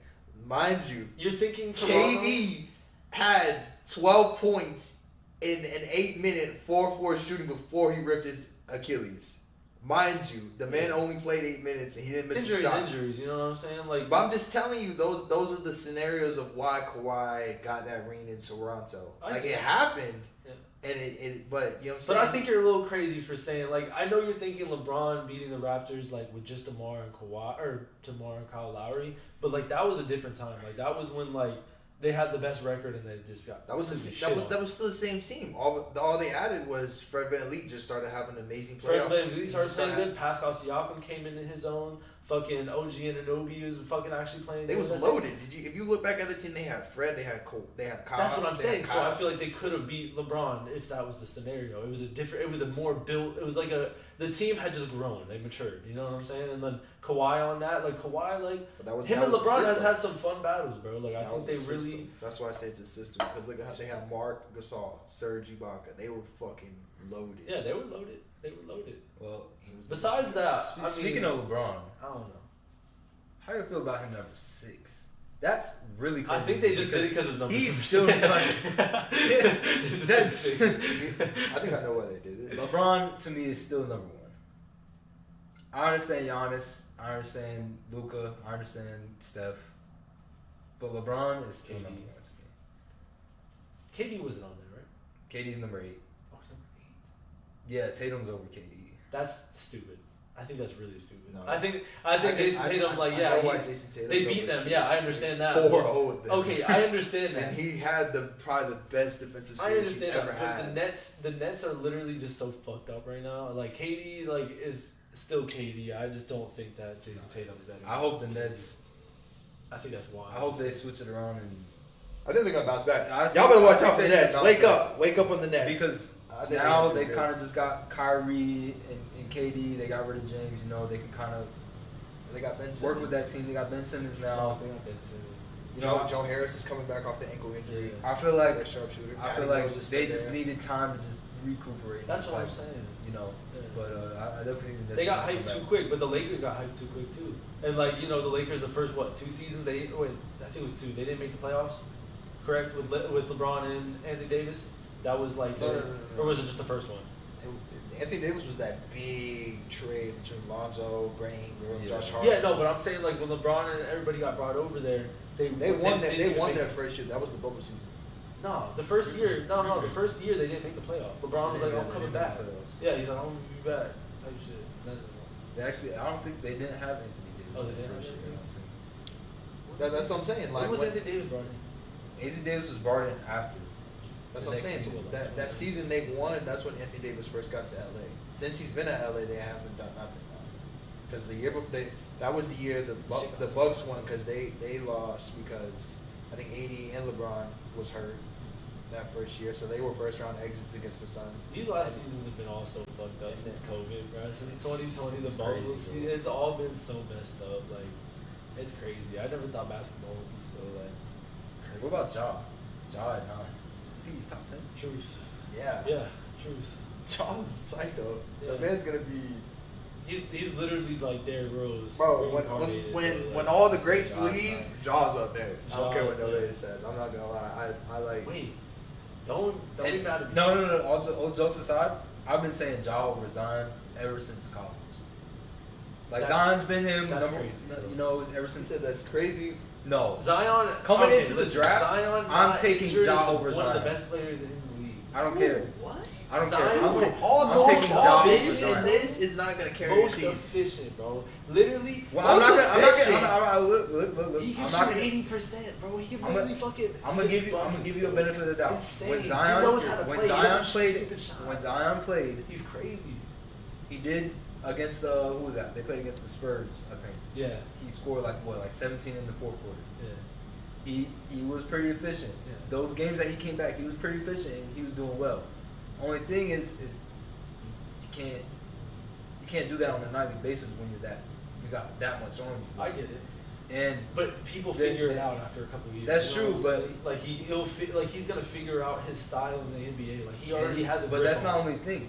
C: mind you,
A: You're thinking Toronto?
C: KD had 12 points in an 8-minute 4-4 shooting before he ripped his Achilles. Mind you, the man only played 8 minutes and he didn't miss a shot.
A: Injuries. You know what I'm saying? Like,
C: But I'm just telling you, those are the scenarios of why Kawhi got that ring in Toronto. Like it happened,
A: Yeah.
C: and it. But you know what I'm
A: But
C: saying.
A: I think you're a little crazy for saying, like, I know you're thinking LeBron beating the Raptors, like, with just DeMar and Kawhi, or DeMar and Kyle Lowry, but, like, that was a different time. Like, that was when, like, they had the best record and they just got
C: that was
A: completely
C: that
A: shit
C: was
A: on.
C: that was still the same team. All they added was Fred VanVleet just started having amazing
A: Fred
C: playoff.
A: VanVleet
C: He
A: started
C: just
A: playing
C: started
A: good. Pascal Siakam came into his own. Fucking OG Anunoby was fucking actually playing.
C: They
A: good.
C: was loaded. If you look back at the team, they had Fred, they had Cole, they had Kyle.
A: That's what I'm
C: they
A: saying.
C: had
A: So
C: Kyle.
A: I feel like they could have beat LeBron if that was the scenario. It was a different. It was a more built. It was like the team had just grown. They matured. You know what I'm saying? And then Kawhi on that, like Kawhi, like
C: But that was,
A: him
C: that
A: and
C: was the
A: LeBron has
C: system.
A: had some fun battles, bro. Like I
C: That
A: think
C: was
A: they
C: a
A: really.
C: system. That's why I say it's a system. Because look at how they have Mark Gasol, Serge Ibaka. They were fucking loaded.
A: Yeah, they were loaded. They were loaded.
B: Well,
C: He was
A: Besides that, I
B: speaking
A: mean,
B: of LeBron,
A: I don't know.
B: how do you feel about him number 6? That's really crazy.
A: I think they just did it because his numbers.
B: He's
A: are
B: still
A: sick.
B: like that's
C: I think I know why they did it.
B: LeBron to me is still number 1. I understand Giannis, I understand Luka, I understand Steph, but LeBron is still
A: KD.
B: number 1 to me.
A: KD wasn't on there, right?
B: KD's number 8.
A: Oh, he's number 8.
B: Yeah, Tatum's over KD.
A: That's stupid. I think that's really stupid.
C: No.
A: I think Jason Tatum, like,
C: I
A: yeah,
C: know
A: he-
C: why Jason Tatum
A: they
C: over
A: beat them.
C: KD.
A: Yeah, I understand that.
C: 4-0 with them.
A: Okay, I understand that.
C: And he had probably the best defensive
A: I
C: series he
A: understand
C: ever
A: that, but
C: had.
A: the Nets are literally just so fucked up right now. Like KD, like is still KD. I just don't think that Jason Tatum's better.
B: I hope the Nets.
A: I think that's why.
B: I hope they switch it around
C: I think they're gonna bounce back.
B: I think-
C: Y'all better watch
B: I
C: out for the
B: think they
C: Nets.
B: bounce
C: Wake
B: back.
C: up, wake up on the Nets.
B: because
C: I think
B: now
C: they're
B: they
C: good.
B: kind of just got Kyrie and KD. They got rid of James. You know, they can kind of
C: They got Ben Simmons.
B: work with that team. They got Ben Simmons now.
A: They got Ben Simmons.
B: You know,
C: Joe Harris is coming back off the ankle injury.
A: Yeah.
B: I feel like
C: Their sharpshooter.
B: I
C: Patty
B: feel like
C: Mills is
B: they
C: still
B: just
C: there.
B: needed time to just recuperate.
A: That's
B: Just
A: what I'm
B: like,
A: saying.
B: You know,
A: Yeah.
B: but I definitely think the Nets
A: They got
B: are gonna
A: hyped
B: come
A: too
B: back.
A: quick, but the Lakers got hyped too quick too. And like you know, the Lakers the first 2 seasons I think it was 2. They didn't make the playoffs, correct? With LeBron and Anthony Davis, that was like,
C: No,
A: their-
C: no.
A: or was it just the first one?
C: Anthony Davis was that big trade between Lonzo, Brandon Ingram,
B: Yeah.
C: Josh Hart.
A: Yeah, no, but I'm saying like when LeBron and everybody got brought over there, they
C: Won
A: didn't
C: they
A: even
C: won
A: make
C: their
A: it.
C: first year. That was the bubble season.
A: No, the first year, the first year they didn't make the playoffs. LeBron was like,
B: Yeah,
A: I'm
B: they
A: coming
B: didn't make
A: back.
B: the playoffs.
A: Yeah, he's like, I'm gonna be back. Type shit.
B: They actually, I don't think they didn't have Anthony Davis.
A: Oh, they
B: in the
A: didn't
B: first
A: have
B: year,
A: him?
B: I don't think.
C: That's what I'm saying. Like
A: When was
C: when-
A: Anthony Davis brought in?
B: Anthony Davis was brought in after.
C: That's
B: the
C: what I'm
B: next
C: saying.
B: season.
C: That season they won. That's when Anthony Davis first got to LA. Since he's been at LA, they haven't done nothing. Because the year before, that was the year the Bucks won because they lost because I think AD and LeBron was hurt that first year, so they were first round exits against the Suns.
A: These last seasons have been all so fucked up since COVID, bro. Since 2020, the
B: it's
A: bubble
B: crazy,
A: season,
B: bro.
A: it's all been so messed up. Like, it's crazy. I never thought basketball would be so like. Crazy.
B: What about Ja? Ja at 9. I think he's top 10.
A: Truth?
C: Yeah,
A: Yeah, truth.
C: Charles is psycho.
A: Yeah.
C: The man's gonna be.
A: He's literally like Derrick Rose.
C: Bro,
A: reincarnated,
C: when
A: so,
C: when
A: like,
C: all the
B: Ja's
C: greats
B: nice.
C: leave, Jaws up there. I don't care what
A: Ja,
C: nobody
A: yeah.
C: says. I'm not gonna lie. I like.
A: Wait, don't be
B: And-
A: mad at me.
B: No. All jokes aside, I've been saying Ja over Zion ever since college. Like Zion's been him.
A: That's
B: number,
A: crazy,
B: you know, ever
D: He
B: since.
D: said that's crazy.
B: No,
A: Zion
B: coming
A: okay,
B: into the
A: listen,
B: draft,
A: Zion
B: I'm
A: not
B: taking
A: injured,
B: Ja
A: is
B: over
A: one of
B: Zion.
A: the best players in the league.
B: I don't care.
D: What?
B: I don't
A: Zion,
B: care.
D: All
B: I'm taking Ja over
D: this
B: Zion.
D: and this is not gonna carry your
A: Most
D: team.
A: efficient, bro. Literally,
B: Well, I'm not gonna.
D: efficient.
B: Look.
A: he can
B: I'm
A: shoot
B: not gonna.
A: 80%, bro. He can
B: I'm
A: literally fucking.
B: I'm gonna give you a benefit of the doubt.
A: Insane.
B: When
A: He
B: Zion,
A: knows how to play. He doesn't shoot
B: played,
A: stupid shots.
B: when Zion played,
A: He's crazy.
B: he did against who was that? They played against the Spurs, I think.
A: Yeah.
B: He scored like 17 in the fourth quarter.
A: Yeah.
B: He was pretty efficient.
A: Yeah.
B: Those games that he came back, he was pretty efficient and he was doing well. Only thing is you can't do that on a nightly basis when you got that much on you.
A: I get it.
B: And
A: But people
B: Then-
A: figure it out after a couple of years.
B: That's
A: you know
B: true,
A: what I'm
B: but-
A: saying? like he's gonna figure out his style in the NBA. Like he already has a.
B: But
A: grip
B: that's not
A: on
B: the only thing.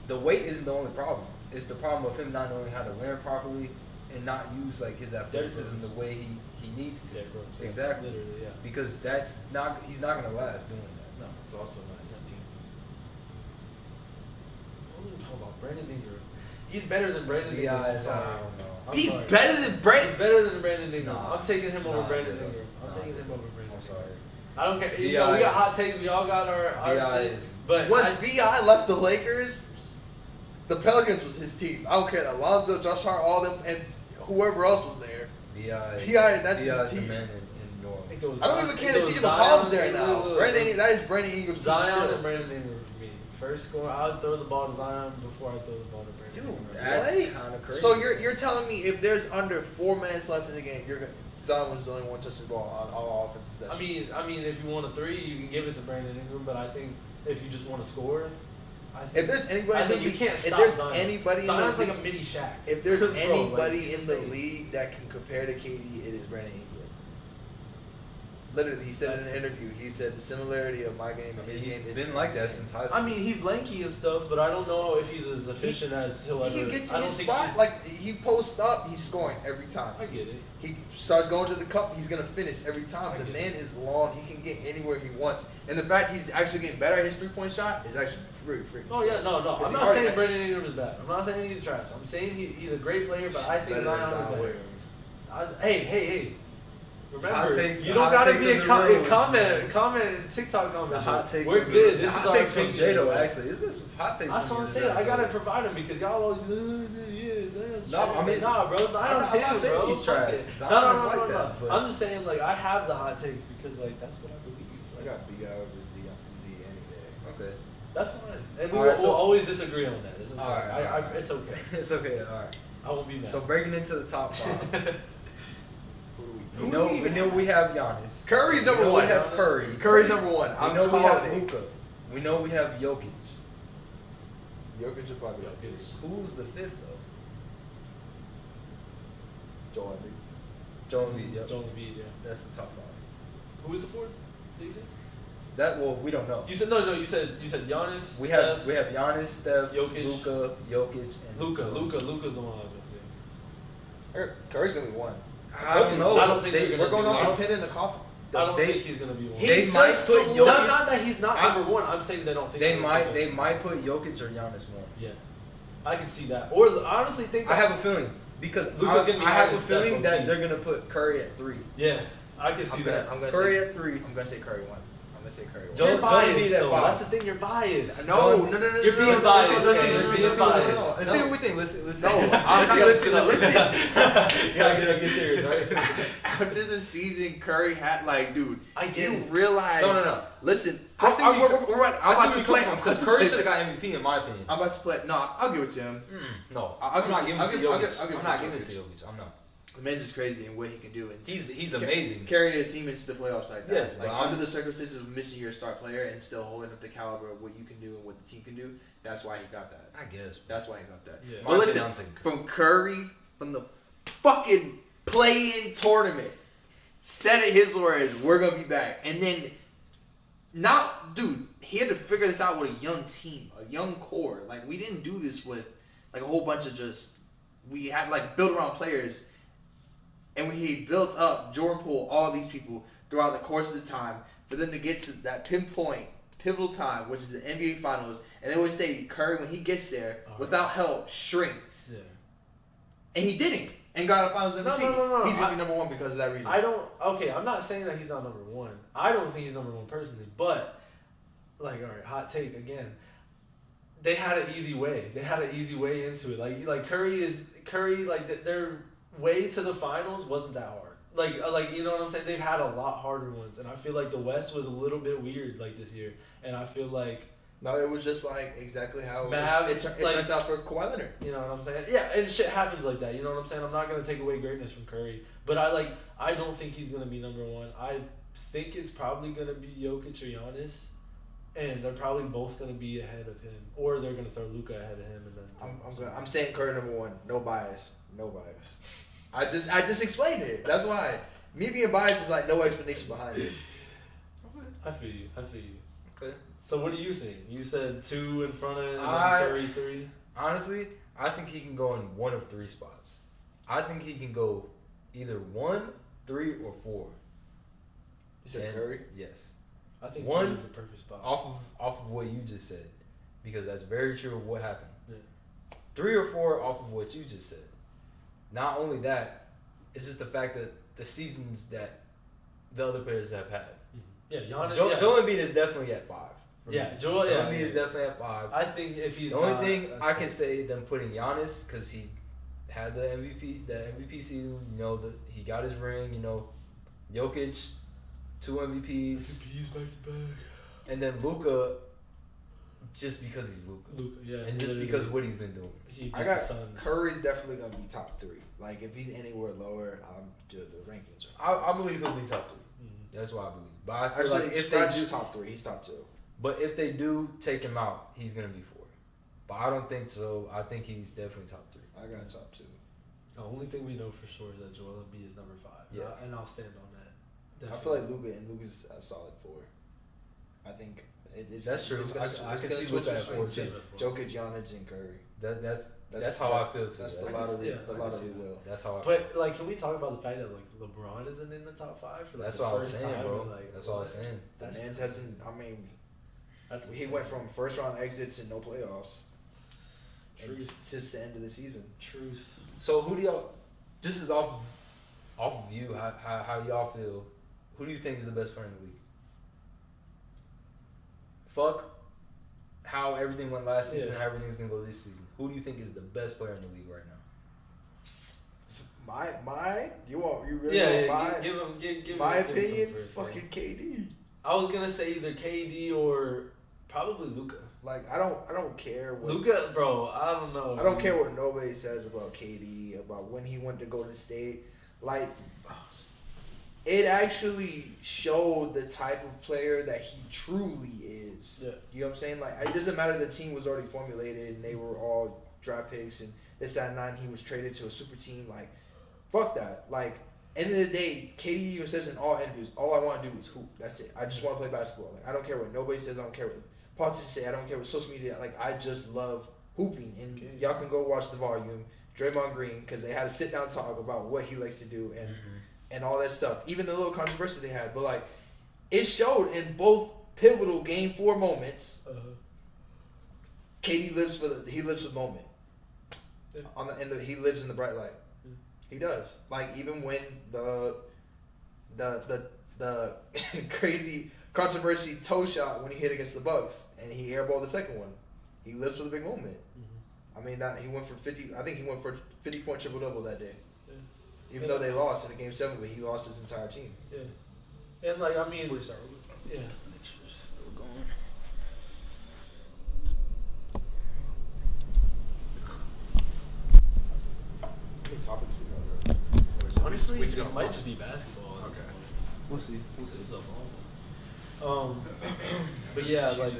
B: The weight isn't the only problem. It's the problem of him not knowing how to learn properly and not use like his athleticism the way he needs to.
A: Derrick Rose, yeah.
B: Exactly.
A: Literally, yeah.
B: Because he's not gonna last doing that.
A: No.
C: It's also not his team.
A: Don't even talk about Brandon Ingram. He's better than Brandon
B: Yeah,
A: Ingram. I'm
B: I
A: sorry.
B: don't know.
A: I'm
D: He's
A: sorry.
D: better than
A: He's
D: Brandon.
A: better than Brandon Ingram.
B: Nah.
A: I'm taking him over
B: Nah,
A: Brandon
B: J-Lo.
A: Ingram. I'm
B: Nah,
A: taking him
B: J-Lo.
A: over Brandon
B: I'm
A: Ingram.
B: sorry.
A: I don't care. You
B: B.I.
A: know, we got
B: is-
A: hot takes. We all got our
B: B.I.
A: shit.
B: is-
A: But
D: Once
A: I-
D: Bi left the Lakers, the Pelicans was his team. I don't care that Lonzo, Josh Hart, all them, and whoever else was there.
B: B.I.
D: that's his
B: B.I. is
D: team.
B: the man in New Orleans.
A: It goes
D: I don't even care that
A: It
D: CJ
A: goes
D: McCollum's
A: Zion-
D: there now.
A: look,
D: That is Brandon Ingram's team
A: Zion
D: still.
A: and Brandon Ingram for me. First score, I would throw the ball to Zion before I throw the ball to Brandon
D: Dude,
A: Ingram.
B: That's
D: what?
B: kind of crazy.
D: So you're telling me if there's under 4 minutes left in the game, Zion was the only one touching the ball on all offensive possessions.
A: I mean, if you want a three, you can give it to Brandon Ingram. But I think if you just want to score, I think
D: If there's anybody,
A: I
D: in the
A: think you
D: league,
A: can't
D: if
A: stop
D: there's
A: Zion.
D: anybody in the
A: Zion's like
D: league,
A: a mini Shaq.
D: if there's
A: Bro, like,
D: anybody
A: he's
D: in the
A: insane.
D: league that can compare to KD, it is Brandon Ingram. Literally, he said in an interview, he said the similarity of my game and his game
B: he's
D: is
B: been like that
D: insane.
B: since high school.
A: I mean, he's lanky and stuff, but I don't know if he's as efficient as he'll ever.
D: He can get
A: I
D: to
A: don't
D: his
A: think
D: spot.
A: he's-
D: Like, he posts up, he's scoring every time.
A: I get it.
D: He starts going to the cup, he's going to finish every time.
A: I
D: The
A: get
D: man
A: it.
D: is long. He can get anywhere he wants. And the fact he's actually getting better at his three-point shot is actually pretty freaking
A: Oh yeah, no.
D: Because
A: I'm
D: he
A: not
D: already
A: saying
D: had-
A: Brandon Ingram is bad. I'm not saying he's trash. I'm saying he's a great player, but I think
D: better than
A: Zion is
D: Zion
A: better.
D: Williams.
A: Hey.
B: Hot
A: Remember,
B: takes-
A: you
B: the
A: don't
B: hot
A: gotta
B: takes
A: be
B: in
A: a
B: the
A: comment,
B: room is-
A: TikTok comment.
B: The hot takes.
A: We're
B: from
A: good.
B: The
A: This is
B: hot
A: our
B: takes from
A: opinion.
B: Jado. Actually, there's been some hot takes.
A: That's
B: from
A: what I'm
B: you
A: saying.
B: this
A: I gotta
B: episode.
A: provide them because y'all always, Zion's
B: No,
A: trash."
B: I mean-
A: nah, bro, Zion's
B: I'm not
A: him,
B: saying
A: bro.
B: he's
A: Fuck
B: trash.
A: it.
B: Zion
A: No,
B: is like
A: no.
B: that, but-
A: I'm just saying, like, I have the hot takes because, like, that's what I believe.
D: I
A: Like,
D: got B.I. over Z any day.
B: Okay.
A: that's fine, and
B: All right,
A: we'll
B: so-
A: always disagree on that. It's okay.
B: All right.
A: It's okay.
B: It's okay. All right.
A: I won't be mad.
B: So breaking into the top 5.
D: Who do we
B: We know we have Giannis.
D: Curry's
B: We
D: number
B: know
D: one.
B: We have Curry.
D: Curry's number one.
B: We
D: I'm
B: know we have
D: calling it.
B: Luka. We know we have Jokic.
D: Jokic should probably be up there.
B: Who's the 5th though?
D: Joel Embiid.
B: Joel Embiid. Yep.
A: Joel Embiid, yeah.
B: That's the top 5.
A: Who is the fourth? Did you say?
B: We don't know.
A: You said no. You said Giannis.
B: We
A: Steph,
B: have Giannis, Steph,
A: Jokic.
B: Luka, Jokic, and
A: Luka's the one I was going to say.
D: Curry's gonna be one.
B: I don't know.
A: I don't think they're gonna
D: We're going
A: do
D: off
A: that.
D: the pin in the coffin.
A: I don't
B: They-
A: think he's gonna be one.
D: He
B: They
D: just
B: might put
D: saluted-
A: Not that he's not
B: I-
A: number one. I'm saying they don't think
B: They
A: they're
B: might
A: gonna
B: they
A: do
B: might put Jokic or Giannis more.
A: that. Yeah, I can see that. Or I honestly think
B: I
A: that,
B: have a feeling because
A: Luka's gonna be
B: I
A: higher
B: have a
A: than Steph
B: feeling
A: on
B: that
A: key.
B: they're gonna put Curry at 3.
A: Yeah, I can see that.
D: I'm gonna
B: Curry
D: say
B: at 3.
D: I'm gonna say Curry one. I'm gonna say Curry one.
B: Joel-
A: You're
B: Joel
A: biased
B: Embiid at
A: though.
B: 5.
A: That's the thing. You're biased.
D: No.
A: You're being
D: no,
A: biased.
D: listen,
A: Okay,
D: listen,
A: you're being biased.
B: Let's see what we think. Listen.
D: No, I'm not
B: listen.
D: listen.
A: You gotta get serious, right?
D: After the season, Curry had dude.
A: I get
D: you
A: it.
D: realize?
B: No.
D: Listen,
B: I see where you
D: I'm about to play.
B: because Curry should have got MVP in my opinion.
D: I'm about to play. No, I'll give it to him.
B: No,
D: I'll
B: I'm not
D: give
B: giving it to
D: I'll give-
B: Jokic.
D: I'll give
B: I'm
D: it
B: not
D: to
B: giving it to
D: Jokic.
B: Jokic. I'm not.
D: The man's just crazy in what he can do, and
B: He's amazing.
D: carry a team into the playoffs like that.
B: Yes, but I'm-
D: under the circumstances of missing your star player and still holding up the caliber of what you can do and what the team can do. That's why he got that.
B: I guess.
D: That's why he got that.
A: Yeah.
D: But
B: My
D: listen,
B: opinion, I'm taking
D: from Curry, from the fucking play-in tournament, said it his words, we're gonna be back, and then he had to figure this out with a young team, a young core. Like we didn't do this with a whole bunch of we had built around players. And he built up Jordan Poole, all these people throughout the course of the time for them to get to that pivotal time, which is the NBA Finals. And they always say Curry, when he gets there, without help, shrinks.
A: Yeah.
D: and he didn't, and got a Finals MVP.
A: No.
D: He's gonna be number one because of that reason.
A: I'm not saying that he's not number one. I don't think he's number one personally, but like, all right, hot take again. They had an easy way. They had an easy way into it. Like Curry. Like their way to the finals wasn't that hard. Like you know what I'm saying? They've had a lot harder ones, and I feel like the West was a little bit weird like this year. And I feel like
D: no, it was just like exactly how
A: Mavs,
D: it turns out for Kawhi Leonard.
A: You know what I'm saying? Yeah, and shit happens like that. You know what I'm saying? I'm not gonna take away greatness from Curry, but I don't think he's gonna be number one. I think it's probably gonna be Jokic or Giannis. And they're probably both going to be ahead of him, or they're going to throw Luka ahead of him, and then
D: I'm saying Curry number one. No bias. I just explained it. That's why me being biased is like no explanation behind it.
A: I feel you.
B: Okay.
A: So what do you think? You said 2 in front of him, and Curry 3.
B: Honestly, I think he can go in one of 3 spots. I think he can go either 1, 3, or 4.
D: You said Curry?
B: Yes.
A: I think
B: 1
A: is the perfect spot.
B: Off of what you just said, because that's very true of what happened.
A: Yeah.
B: 3 or 4 off of what you just said. Not only that, it's just the fact that the seasons that the other players have had.
A: Yeah, Giannis.
B: Joel Embiid is definitely at 5.
A: Joel
B: Embiid is definitely at 5.
A: I think if he's
B: the only thing I can say them putting Giannis, because he had the MVP season. You know, he got his ring. You know, Jokic. 2 MVPs.
A: MVPs back to back.
B: And then Luka, just because he's Luka.
A: Yeah.
B: And just because of what he's been doing.
D: I got Curry's definitely going to be top 3. Like, if he's anywhere lower, the rankings
B: I believe he'll be top 3. Mm-hmm. That's what I believe. But I feel like if
D: they do top 3, he's top 2.
B: But if they do take him out, he's going to be 4. But I don't think so. I think he's definitely top 3.
D: I got top 2.
A: The only thing we know for sure is that Joel Embiid is number 5.
B: Yeah.
A: And I'll stand on that. Definitely.
D: I feel like Luka's a solid 4. I think
B: that's true. I can see Luka at 4 too.
D: Jokic, Giannis, and Curry.
B: That's how I feel too.
D: That's the lottery. The lottery will.
B: That's how.
A: But like, can we talk about the fact that like LeBron isn't in the top 5 for like
B: that's
A: the
B: what I was
A: first
B: saying,
A: time?
B: bro.
A: Like,
B: that's what I was saying.
D: The man's hasn't. I mean, he
A: insane.
D: went from first round exits and no playoffs. Since the end of the season.
A: Truth.
B: So who do y'all? This is off of you. How y'all feel? Who do you think is the best player in the league? Fuck how everything went last season and how everything's gonna go this season. Who do you think is the best player in the league right now?
D: My you really want
A: give
D: my
A: him
D: opinion?
A: first,
D: fucking KD.
A: I was gonna say either KD or probably Luka.
D: Like I don't care what
A: Luka, bro. I don't know.
D: I don't care what nobody says about KD, about when he went to Golden State. Like it actually showed the type of player that he truly is.
A: Yeah.
D: You know what I'm saying? Like it doesn't matter the team was already formulated and they were all draft picks and this, that, and 9. He was traded to a super team. Like fuck that. Like end of the day, KD even says in all interviews, all I want to do is hoop. That's it. I just want to play basketball. Like I don't care what nobody says. I don't care what politicians say. I don't care what social media. Like I just love hooping. And y'all can go watch the volume. Draymond Green, because they had a sit down talk about what he likes to do and all that stuff. Even the little controversy they had, but like it showed in both pivotal Game 4 moments. KD lives for the moment. Yeah. He lives in the bright light. Yeah. He does. Like even when the crazy controversy toe shot when he hit against the Bucks and he airballed the second one, he lives for the big moment. I mean, that he went for 50. I think he went for 50-point triple double that day. Yeah. Even though they lost in the Game 7, but he lost his entire team.
A: Yeah. And like I mean, yeah.
D: Topics we got.
A: Honestly, this might just be basketball.
B: Okay.
A: We'll see. This is a long one. But yeah, like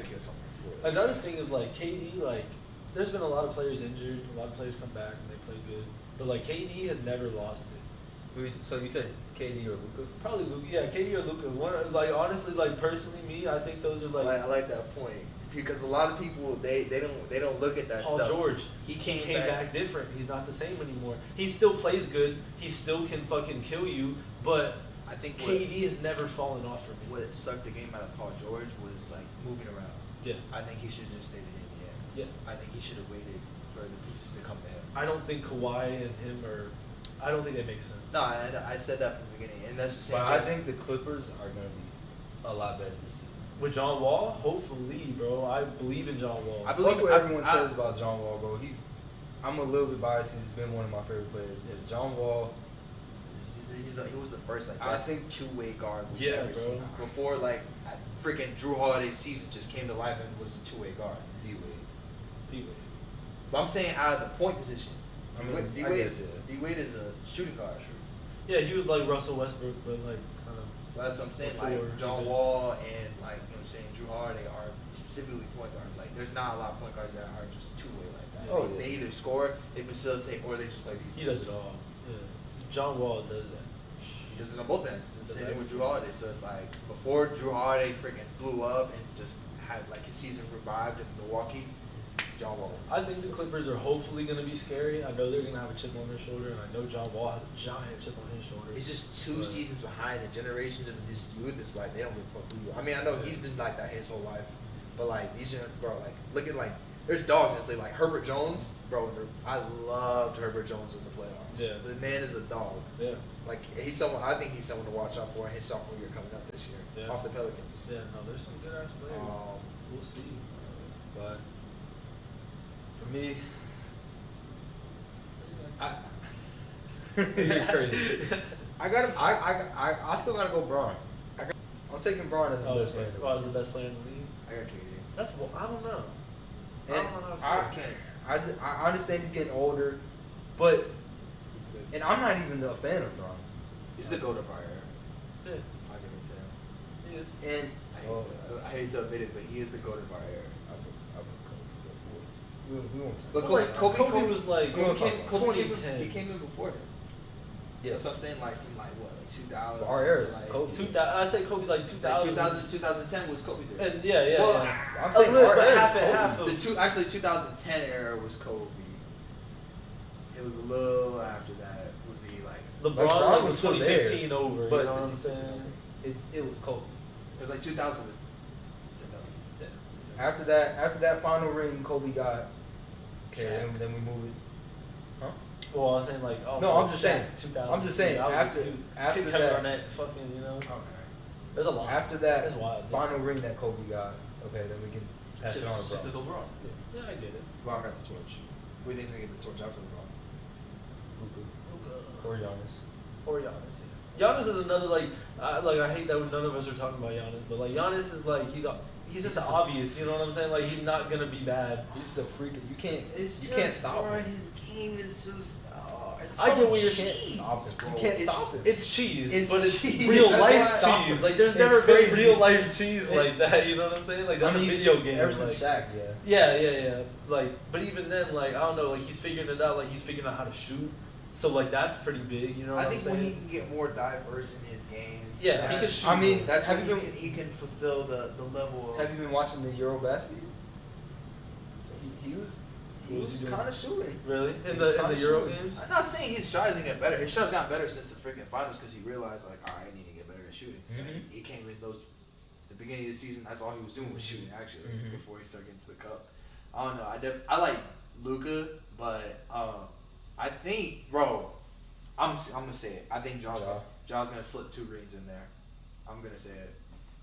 A: another thing is like KD. Like, there's been a lot of players injured. A lot of players come back and they play good. But like KD has never lost it.
B: So you said KD or Luka?
A: Probably Luka. Yeah, KD or Luka. One, like honestly, like personally, me, I think those are like.
D: I like that point because a lot of people they don't look at that
A: Paul
D: stuff.
A: George,
D: he came
A: back different. He's not the same anymore. He still plays good. He still can fucking kill you. But
D: I think
A: KD has never fallen off for me.
D: What sucked the game out of Paul George was like moving around.
A: Yeah.
D: I think he should have just stayed in Indiana.
A: Yeah.
D: I think he should have waited
C: for the pieces to come to him.
A: I don't think Kawhi and him are. I don't think they make sense.
D: No, I said that from the beginning, and that's the same.
B: But I
D: thing.
B: think the Clippers are gonna be a lot better this season.
A: With John Wall, hopefully, bro. I believe in John Wall.
D: I
B: I
D: believe
B: believe what everyone
D: I-
B: says about John Wall, bro. I'm a little bit biased. He's been one of my favorite players. But John Wall,
D: he was the first like
B: I
D: best
B: think-
D: two-way guard we've
A: Yeah,
D: ever
A: bro.
D: seen. Before like freaking Drew Holiday's season just came to life and was a two-way guard.
B: D-Wade.
A: D-Wade.
D: But I'm saying out of the point position.
B: I mean,
D: D-Wade,
B: I guess, yeah.
D: D-Wade is a shooting guard.
A: Yeah, he was like Russell Westbrook, but like kind of.
D: But that's what I'm saying.
A: Before
D: Like John
A: D-Wade.
D: Wall and like you know what I'm saying Drew Holiday are specifically point guards. Like there's not a lot of point guards that are just two-way like that.
B: Oh,
D: They
B: yeah.
D: either score, they facilitate, or they just play defense.
A: He does it all. Yeah. John Wall does that.
D: He does it on both ends. And
A: Does
D: same thing
A: that-
D: with Drew Holiday. So it's like before Drew Holiday freaking blew up and just had like his season revived in Milwaukee, John Wall.
A: I think the Clippers are hopefully going to be scary. I know they're going to have a chip on their shoulder, and I know John Wall has a giant chip on his shoulder.
C: It's just two
A: But-
C: seasons behind the generations of this youth. It's like they don't give a fuck who you are. I mean, I know he's been like that his whole life, but like these bro, like look at like there's dogs that say like Herbert Jones, bro. I loved Herbert Jones in the playoffs.
A: Yeah.
C: The man is a dog.
A: Yeah.
C: Like he's someone. I think he's someone to watch out for in his sophomore year coming up this year
A: Yeah.
C: off the Pelicans.
A: Yeah, no, there's some good ass players. We'll see.
B: But for me, you're crazy. I got him. I still gotta go Braun. I'm taking Braun as the
A: Oh,
B: best player. in the
A: Braun
B: league.
A: is the best player in the league.
C: I got KD.
A: That's I don't know. I
B: And
A: don't know how I feel.
B: I understand he's getting older, but
C: He's the,
B: and I'm not even a fan of Braun.
C: he's the go-to buyer.
A: Yeah,
C: I'll give it to him.
A: he is.
B: And
C: I hate to admit it, but he is the go-to buyer.
B: I put Kobe. We won't talk.
D: But
A: Well, like, Kobe was like
D: Kobe came
A: 2010.
D: he came in before him.
B: Yeah.
D: That's what I'm saying. Like from like what, like 2000.
B: Our era is
D: to, like,
B: Kobe.
A: 2000. I say Kobe like 2000.
D: Like 2010 was Kobe's era.
A: And yeah.
D: Well,
B: I'm
A: A
B: saying
A: little
B: our
A: bit,
B: era is
A: half and
B: Kobe.
A: half of.
D: Actually 2010 era was Kobe. It was a little after that would be like
A: LeBron
B: Braun
A: like,
B: was
A: was
B: still
A: 2015
B: there,
A: over.
B: but
A: You know what I'm
B: 15
A: saying?
B: It was Kobe.
D: it was like 2000 was.
B: After that final ring Kobe got, okay, then we moved it. Huh?
A: Well, I was saying like. Oh,
B: No,
A: so
B: I'm just saying.
A: 2000.
B: I'm just saying,
A: I was
B: after-
A: like,
B: after
A: Kevin
B: that-
A: Garnett, fucking, you know.
D: Okay.
A: There's a lot.
B: After that
A: That's wild.
B: final ring that Kobe got, okay, then we can pass it on to
C: Shit to
B: Braun.
C: LeBron.
A: Yeah, I get it.
C: LeBron got the torch. Who do you think's gonna get the torch after LeBron?
B: Luka or Giannis.
A: Or Giannis. Yeah. Giannis is another like I hate that none of us are talking about Giannis, but like Giannis is like he's just obvious. You know what I'm saying? Like he's not gonna be bad.
B: He's just a freak. You can't
C: It's
B: can't stop him.
C: His game is just. It's
A: I get what you're
B: saying.
C: cheese,
B: Stop him.
C: bro.
B: You can't
C: It's-
B: stop him.
A: It's cheese,
C: It's
A: but it's
C: cheese.
A: real
C: That's
A: life
B: why I-
A: cheese. Like there's
B: It's
A: never been
B: crazy.
A: real life cheese like that. You know what I'm saying? Like that's
B: I mean,
A: a video game.
B: Ever
A: like,
B: since Shaq, yeah.
A: yeah. Like, but even then, like I don't know. Like he's figuring it out. Like he's figuring out how to shoot. So like that's pretty big. You know what
C: I
A: I'm
C: think when he
A: saying?
C: can get more diverse in his game.
A: Yeah, he
C: that-
A: can shoot.
B: I mean,
C: That's
B: have
C: when
B: you
C: he can fulfill the level of.
B: Have you been watching the Eurobasket? He was
A: What was he doing?
B: kind of shooting.
A: Really
B: He
A: in
B: was
A: the
B: kinda
A: Euro
B: shooting.
A: games.
C: I'm not saying his shots didn't get better. His shots got better since the freaking finals because he realized like, all right, I need to get better at shooting. So
B: Mhm.
C: he came in those. The beginning of the season, that's all he was doing was shooting actually
B: Mhm.
C: before he started getting to the cup. I don't know. I like Luka, but I think, bro, I'm gonna say it. I think Jaw's gonna slip 2 rings in there. I'm gonna say it.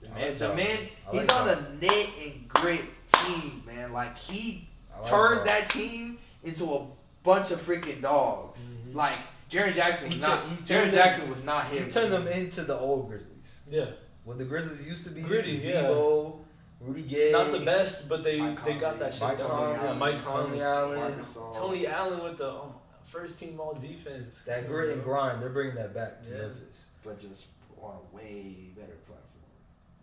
C: The man, he's on a net and grit team, man. Like he turned that team into a bunch of freaking dogs.
A: Mhm.
C: Like Jaren Jackson was
B: He
C: not.
B: turned- he
C: Jaren
B: turned
C: Jackson was not him.
B: He turned them into the old Grizzlies.
A: Yeah,
B: What the Grizzlies used to be.
A: Gritty, yeah.
B: Zebo, Rudy Gay.
A: not the best, but they
C: Mike
A: got that shit
B: Mike
A: done.
B: Conley,
A: Yeah, Mike
B: Tony
A: Conley,
B: Allen.
C: Marcus.
A: Tony Allen with the first team all defense.
B: That grit and grind, they're bringing that back to
A: Yeah.
B: Memphis.
C: but just on a way better platform.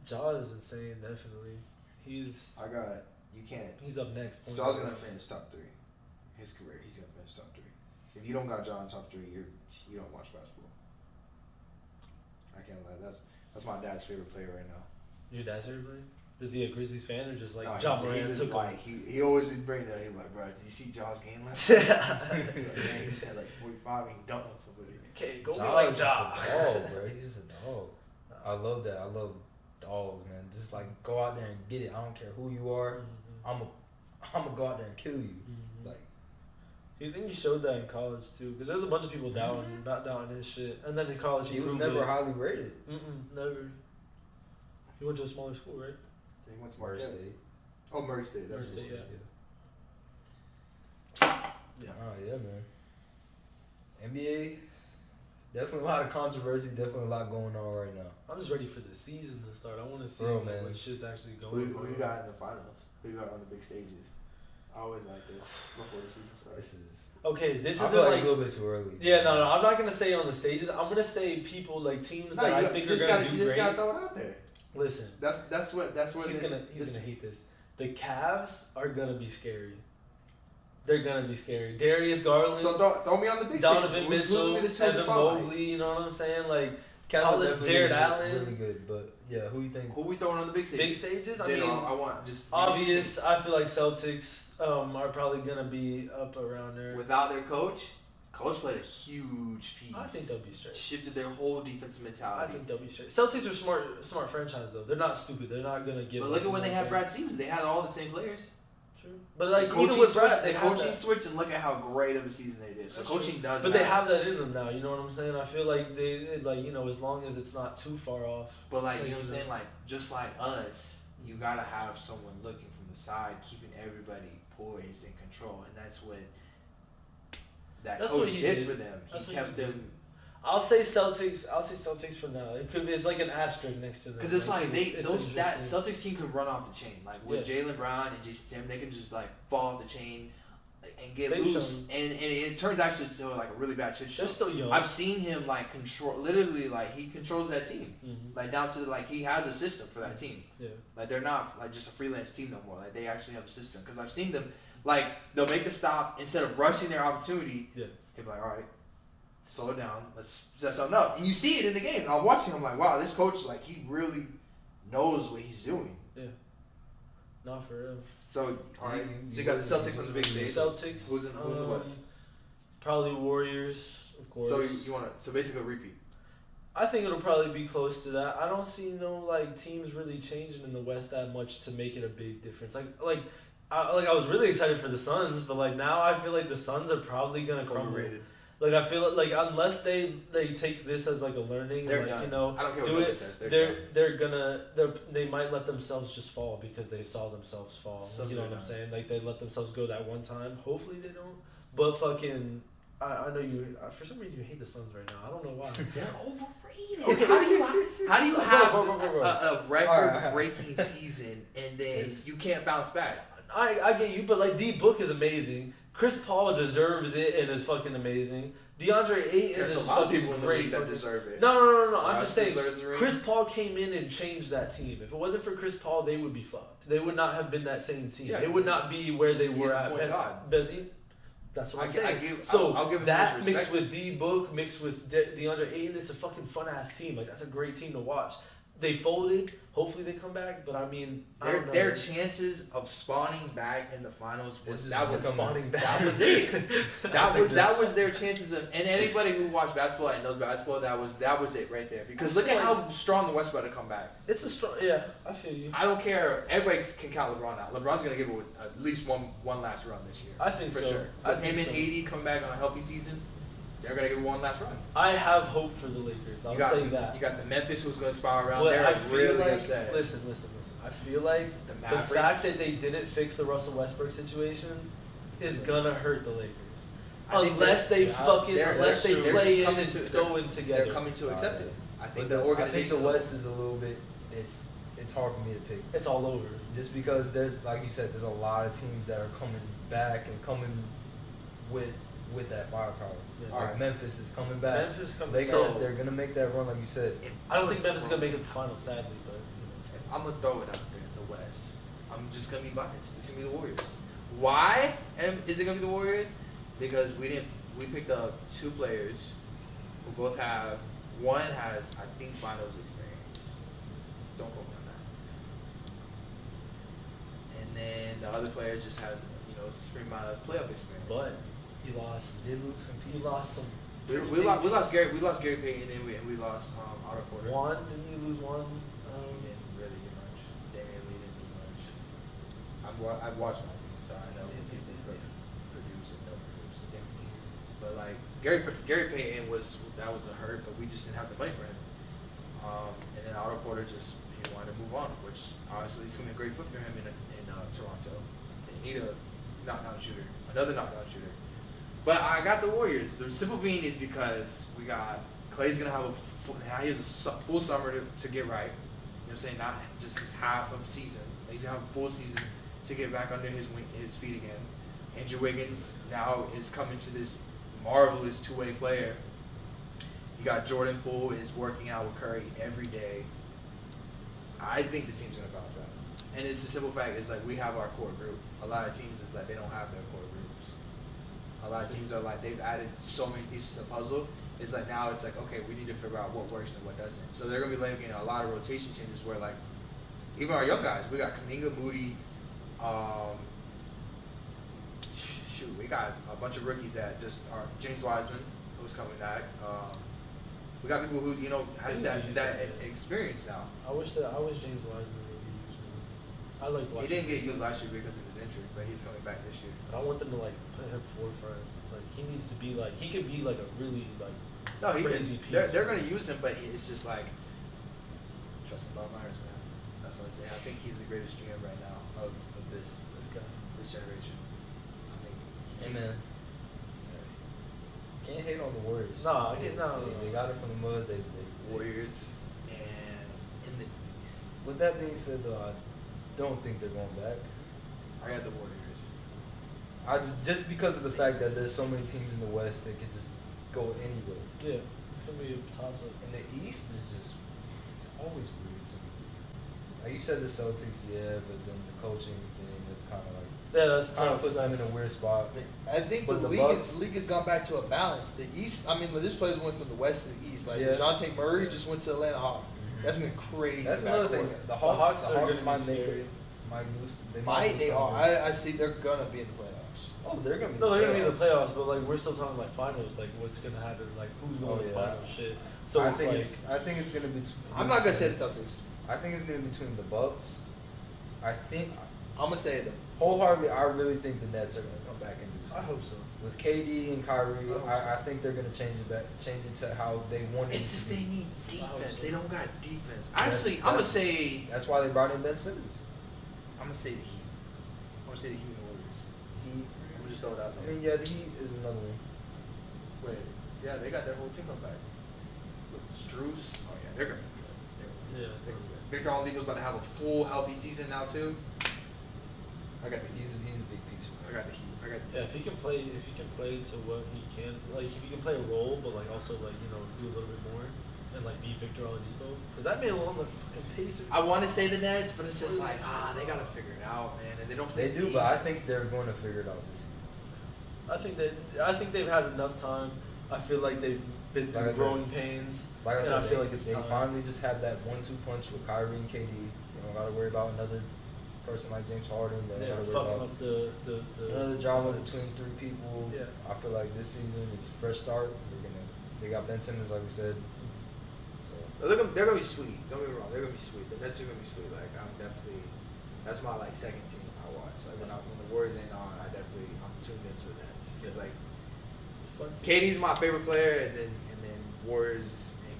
A: Jaw is insane, definitely. He's
C: You can't.
A: up next.
C: Jaw's gonna finish top 3. His career, he's gonna finish top 3. If you don't got Jaw in top 3, you don't watch basketball. I can't lie. That's my dad's favorite player right now.
A: Your dad's favorite player? Is he a Grizzlies fan or just like
C: No,
A: John
C: he
A: Moran
C: just
A: took him?
C: like he always be bringing that. He's like, bro, did you see Jaw's game last night? Man, he just had like 45 and he dunked on somebody.
A: Okay, go be
B: Ja
A: like
B: is
A: Ja.
B: just a dog, bro. He's just a dog. I love that. I love dogs, man. Just like go out there and get it. I don't care who you are.
A: Mhm.
B: I'm gonna go out there and kill you.
A: Mhm.
B: Like
A: You think he showed that in college too? Because there's a bunch of people not doubting his shit, and then in college
B: He was
A: proved
B: never
A: it.
B: highly rated.
A: Never. He went to a smaller school, right?
C: He went to
B: Murray
C: Marquette.
B: State.
C: Oh, Murray State. That's
A: Murray
C: what
A: State,
C: it is.
A: Yeah.
B: Oh yeah, man. NBA, definitely a lot of controversy. Definitely a lot going on right now.
A: I'm just ready for the season to start. I want to see
B: Bro,
A: like,
B: man.
A: what shit's actually going
C: Who
A: on.
C: you got in the finals? Who you got on the big stages? I always like this before the season starts.
B: This is.
A: Okay, this
B: I
A: isn't
B: feel like
A: like.
B: a little bit too early.
A: Yeah, no, I'm not gonna say on the stages. I'm gonna say people like teams
C: No,
A: that I
C: you
A: think are
C: just
A: gonna
C: gotta,
A: do
C: you just
A: great.
C: gotta throw it out there.
A: Listen,
C: That's where
A: he's
C: they-
A: gonna hate this. The Cavs are gonna be scary. They're gonna be scary. Darius Garland,
C: So throw me on the big
A: Donovan
C: stage.
A: Mitchell,
C: Who's gonna be the two in the
A: Evan
C: spotlight?
A: Mobley. You know what I'm saying? Like
B: Cavs are
A: College,
B: definitely
A: Jared
B: really
A: Allen.
B: really good. But yeah, who you think?
C: Who we throwing on the big stage?
A: big stages. I
C: General,
A: mean,
C: I want just
A: obvious. I feel like Celtics are probably gonna be up around there.
C: without their coach. Coach played a huge piece.
A: I think they'll be straight.
C: Shifted their whole defensive
A: I
C: mentality.
A: think they'll be straight. Celtics are smart franchise though. They're not stupid. They're not gonna give.
C: But look
A: up,
C: at when
A: you
C: they
A: know
C: had
A: what
C: Brad Stevens. They had all the same players.
A: True. But like
C: The
A: even
C: coaching
A: with
C: switch,
A: Brad, they
C: the
A: have
C: coaching
A: that.
C: switch, and look at how great of a season they did. So
A: That's
C: coaching
A: true.
C: does.
A: But they
C: matter.
A: have that in them now. You know what I'm saying? I feel like they like as long as it's not too far off.
C: But like you know what I'm
A: Like,
C: saying, like just like us, you gotta have someone looking from the side, keeping everybody poised and control, and that's what that
A: That's
C: coach
A: what he
C: did
A: did.
C: for them.
A: That's
C: He
A: what
C: kept
A: he did.
C: them
A: I'll say Celtics. I'll say Celtics for now. It could be. It's like an asterisk next to them.
C: because it's like they
A: it's
C: that
A: interesting.
C: Celtics team could run off the chain. Like with Jaylen Brown and Jason Tatum, they can just like fall off the chain and get
A: They've
C: loose, and it turns actually to like a really bad shit show.
A: They're still young.
C: I've seen him like control, literally like he controls that team,
A: Mhm.
C: like down to like he has a system for that team.
A: Yeah.
C: Like they're not like just a freelance team no more. Like they actually have a system. Because I've seen them, like they'll make the stop instead of rushing their opportunity.
A: Yeah.
C: He'll be like, all right, slow it down. Let's set something up. And you see it in the game. I'm watching. I'm like, wow, this coach like he really knows what he's doing.
A: Not for real.
C: So all right, so you got the Celtics on the big stage.
A: Celtics.
C: Who's in the West?
A: Probably Warriors, of course.
C: So you want to basically a repeat.
A: I think it'll probably be close to that. I don't see no like teams really changing in the West that much to make it a big difference. I was really excited for the Suns, but like now I feel like the Suns are probably gonna crumble.
C: Overrated.
A: Like I feel like unless they take this as like a learning,
C: They're
A: like
C: done.
A: you know,
C: I don't care
A: do
C: what
A: it.
C: Memphis says. They're done.
A: They might let themselves just fall because they saw themselves fall.
C: Suns
A: You know
C: are
A: what I'm
C: done.
A: saying? Like they let themselves go that one time. Hopefully they don't. But fucking, I know you. For some reason you hate the Suns right now. I don't know why.
C: They're overrated.
A: Okay.
C: How do you have
A: Bro.
C: a record-breaking season and then you can't bounce back?
A: I get you, but like D Book is amazing. Chris Paul deserves it and is fucking amazing. DeAndre Ayton
C: There's
A: is
C: a lot of
A: fucking
C: people in the
A: great.
C: league that deserve it.
A: No. I'm
C: Russ
A: just saying.
C: deserves the ring.
A: Chris Paul came in and changed that team. If it wasn't for Chris Paul, they would be fucked. They would not have been that same team.
C: Yeah,
A: they would not be where they
C: he's
A: were
C: a
A: at.
C: point guard.
A: That's what I'm
C: I
A: saying.
C: give-
A: So
C: I'll give him
A: that
C: his
A: mixed
C: respect.
A: with D Book, mixed with DeAndre Ayton, it's a fucking fun ass team. Like that's a great team to watch. They folded. Hopefully they come back. But I mean, I don't know.
C: Their chances of spawning back in the finals was
B: This is
A: spawning back.
C: That was it. That
B: think
C: that was their chances of, and anybody who watched basketball and knows basketball, that was it right there. Because look at how strong the West about to come back.
A: It's a strong. Yeah, I feel you.
C: I don't care. Everybody can count LeBron out. LeBron's gonna give it at least one last run this year.
A: I think
C: for
A: so.
C: sure.
A: I
C: With him
A: think
C: and
A: so.
C: AD coming back on a healthy season, they're gonna give it one last run.
A: I have hope for the Lakers. I'll say that.
C: You got the Memphis who's gonna spiral around.
A: But
C: They're
A: I feel
C: really
A: like,
C: upset.
A: listen. I feel like
C: The
A: the
C: Mavericks.
A: fact that they didn't fix the Russell Westbrook situation is gonna hurt the Lakers.
C: I think
A: Unless they fucking,
C: they're
A: unless they
C: just
A: play in
C: coming
A: and
C: to-
A: go in together.
C: They're coming to accept it. I think
B: But
C: the
B: I
C: organization.
B: think the West is a little bit. It's hard for me to pick.
A: It's all over.
B: Just because there's, like you said, there's a lot of teams that are coming back and coming with that firepower.
A: Yeah.
B: Like
C: Alright.
B: Memphis is coming back.
A: Memphis comes
B: Lakers,
A: so-
B: they're gonna make that run, like you said.
A: I don't think Memphis is gonna make it to the finals, sadly, but you know.
C: I'm gonna throw it out there in the West. I'm just gonna be biased. It's gonna be the Warriors. Why is it gonna be the Warriors? Because we picked up two players who both have. One has, I think, finals experience. Don't quote me on that. And then the other player just has, supreme amount of playoff experience.
A: But he lost.
B: Did lose some
A: He
B: pieces.
A: lost some.
C: we lost Gary Payton and we lost Otto Porter.
A: One? Didn't you lose one?
C: He didn't really do much. Damian Lee didn't do much. I've watched my team, so I know he did produce and don't produce. But like Gary Payton was a hurt, but we just didn't have the money for him. And then Otto Porter he wanted to move on, which honestly is gonna be a great fit for him in Toronto. They need a knockdown shooter, another knockdown shooter. But I got the Warriors. The simple being is because we got Clay's gonna have he has a full summer to get right. You know what I'm saying? Not just this half of season. He's gonna have a full season to get back under his feet again. Andrew Wiggins now is coming to this marvelous two-way player. You got Jordan Poole is working out with Curry every day. I think the team's gonna bounce back. And it's the simple fact is like we have our core group. A lot of teams is like they don't have their core groups. A lot of teams are like they've added so many pieces to the puzzle. It's like now it's like okay, we need to figure out what works and what doesn't. So they're gonna be making a lot of rotation changes where like even our young guys, we got Kuminga, Moody, we got a bunch of rookies that just are James Wiseman, who's coming back. We got people who has that experience now.
A: I wish James Wiseman would be used more. I like watching.
C: He didn't get used last year because of his injury, but he's coming back this year.
A: But I want them to like put him forefront. Like he needs to be like he could be like a really like crazy piece.
C: They're gonna use him, but it's just like trust in Bob Myers, man. That's what I say. I think he's the greatest GM right now of this generation.
B: Hey man, can't hate on the Warriors.
A: No,
B: they got it from the mud. They
C: Warriors and in the East.
B: With that being said, though, I don't think they're going back.
C: I got the Warriors.
B: I just because of the fact that there's so many teams in the West that could just go anywhere.
A: Yeah, it's gonna be a toss up.
B: And the East is it's always weird to me. Like you said, the Celtics, yeah, but then the coaching thing, it's kind of like.
A: Yeah, that's
B: kind of
A: tough.
B: puts them in a weird spot.
D: I think
B: but
D: the league has gone back to a balance. The East, I mean, this players went from the West to the East. Like DeJounte Murray just went to the Atlanta Hawks. Mm-hmm. That's been crazy.
B: That's another thing. The Hawks might make it.
D: They are. I see they're gonna be in the playoffs.
B: Oh, they're gonna be.
A: No, they're gonna be in the playoffs, but like we're still talking like finals. Like what's gonna happen? Like who's going to the finals? Shit. So
B: I think it's gonna be.
D: I'm not gonna say the Celtics.
B: I think it's gonna be between the Bucks. I'm
D: gonna say them.
B: Wholeheartedly, I really think the Nets are gonna come back and do something.
A: I hope so.
B: With KD and Kyrie, I think they're gonna change it to how they want it.
C: It's just they need defense. They don't got defense. Actually, I'm gonna say
B: that's why they brought in Ben Simmons.
C: I'm gonna say the Heat. I'm gonna say the Heat and Warriors.
B: Heat.
C: I'm gonna just throw it out there.
B: I mean, yeah, the Heat is another one.
C: Wait, yeah, they got their whole team come back. With Strus. Oh yeah, they're gonna be good. They're gonna be good. Victor Oladipo's about to have a full healthy season now too. I got the Heat.
B: He's a big piece.
C: I got the Heat.
A: Yeah, if he can play to what he can, like if he can play a role, but like also like do a little bit more, and like be Victor Oladipo, because that man on the fucking Pacers.
C: I want to say the Nets, but it's just like they gotta figure it out, man, and they don't play.
B: They do,
C: defense.
B: but I think they're going to figure it out this season.
A: I think they've had enough time. I feel like they've been through growing pains.
B: Like I said,
A: I feel like it's
B: they
A: time.
B: finally just have that 1-2 punch with Kyrie and KD. They don't got to worry about another person like James Harden. They don't got to worry about another drama between three people.
A: Yeah.
B: I feel like this season it's a fresh start. They got Ben Simmons, like we said. So.
C: They're gonna be sweet. Don't get me wrong. They're gonna be sweet. The Nets are gonna be sweet. Like that's my like second team I watch. Like when the Warriors ain't on, I'm tuned into the Nets because like KD's my favorite player, and then Warriors and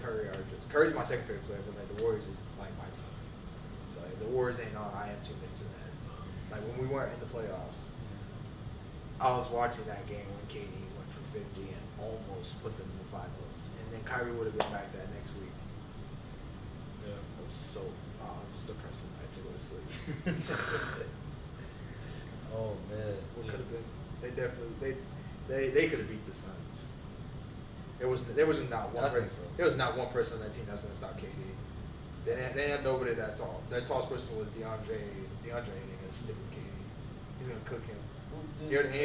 C: Curry are just Curry's my second favorite player, but like the Warriors is like my team. So if the Warriors ain't on, I am tuned into the Nets. Like when we weren't in the playoffs, I was watching that game when KD went for 50 and almost put them in the finals, and then Kyrie would have been back that next week.
A: Yeah,
C: it was so it was depressing. I had to go to sleep.
B: Oh man,
C: what could have been? They definitely they could have beat the Suns. There was not one person.
B: So.
C: There was not one person on that team that was gonna stop KD. They had nobody that tall. Their tallest person was DeAndre ain't gonna stick with KD. He's gonna cook him.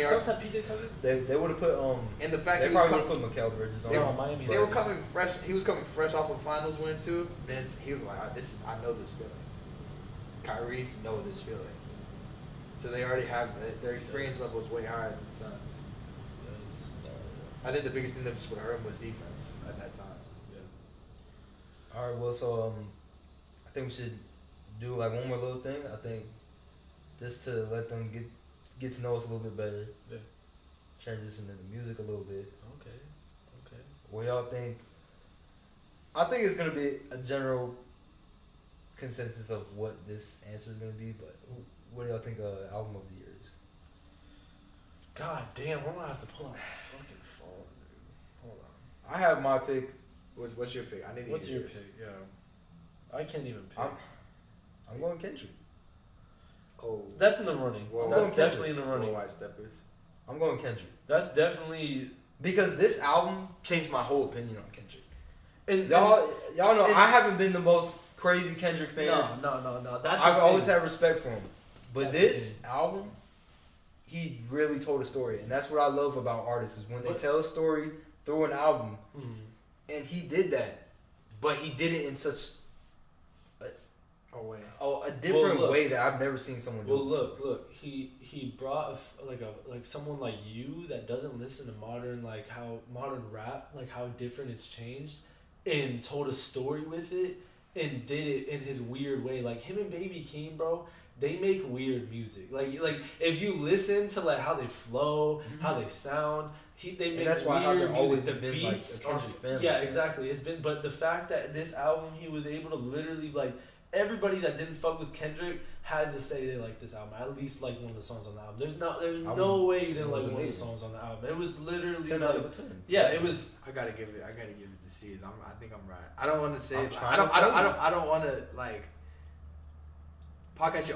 A: Sometimes PJ Tucker.
B: They would have put
C: and the fact
B: they probably would have put Mikal Bridges on.
A: Miami.
C: They were coming fresh. He was coming fresh off a finals win too. Then he was like, I know this feeling. Kyrie's know this feeling. So they already have their experience level is way higher than the Suns. I think the biggest thing that just would hurt him was defense at that time.
B: Yeah. All right. Well, so I think we should do like one more little thing. I think just to let them get to know us a little bit better.
A: Yeah.
B: transition into music a little bit.
A: Okay.
B: What y'all think? I think it's gonna be a general consensus of what this answer is gonna be, but what do y'all think album of the year is?
A: God damn, I'm gonna have to pull out my fucking phone, dude. Hold on.
B: I have my pick.
C: What's your pick? I need to
A: What's
C: hear
A: your
C: yours.
A: pick? Yeah. I can't even pick.
B: I'm going Kendrick.
C: Oh,
A: That's in the running.
C: Well,
A: That's
B: Kendrick.
A: definitely in the running.
C: Worldwide Steppers.
B: I'm going Kendrick.
A: That's definitely.
B: Because this album changed my whole opinion on Kendrick.
A: And
B: Y'all know
A: and-
B: I haven't been the most crazy Kendrick fan.
A: No. That's
B: I've
A: the
B: always
A: thing.
B: had respect for him. But
A: That's
B: this
A: the
B: album, he really told a story. And that's what I love about artists is when they tell a story through an album.
A: Mhm.
B: And he did that. But he did it in such a different way that I've never seen someone do.
A: Well, look. He brought like someone like you that doesn't listen to modern rap, like how different it's changed, and told a story with it and did it in his weird way. Like him and Baby Keem, bro, they make weird music. Like if you listen to like how they flow, how they sound. They make
B: that's why
A: weird
B: I've always
A: music. The
B: been like
A: beats
B: a Kendrick fan.
A: yeah, exactly. It's been, but the fact that this album he was able to literally like everybody that didn't fuck with Kendrick had to say they liked this album. At least like one of the songs on the album. There's no way you didn't like one of the songs on the album. It was literally
B: 10
A: like
B: out of a 10.
A: yeah, it was.
C: I gotta give it to C's. I think I'm right. I don't want to say.
B: I'm trying
C: I don't want to like. Podcast,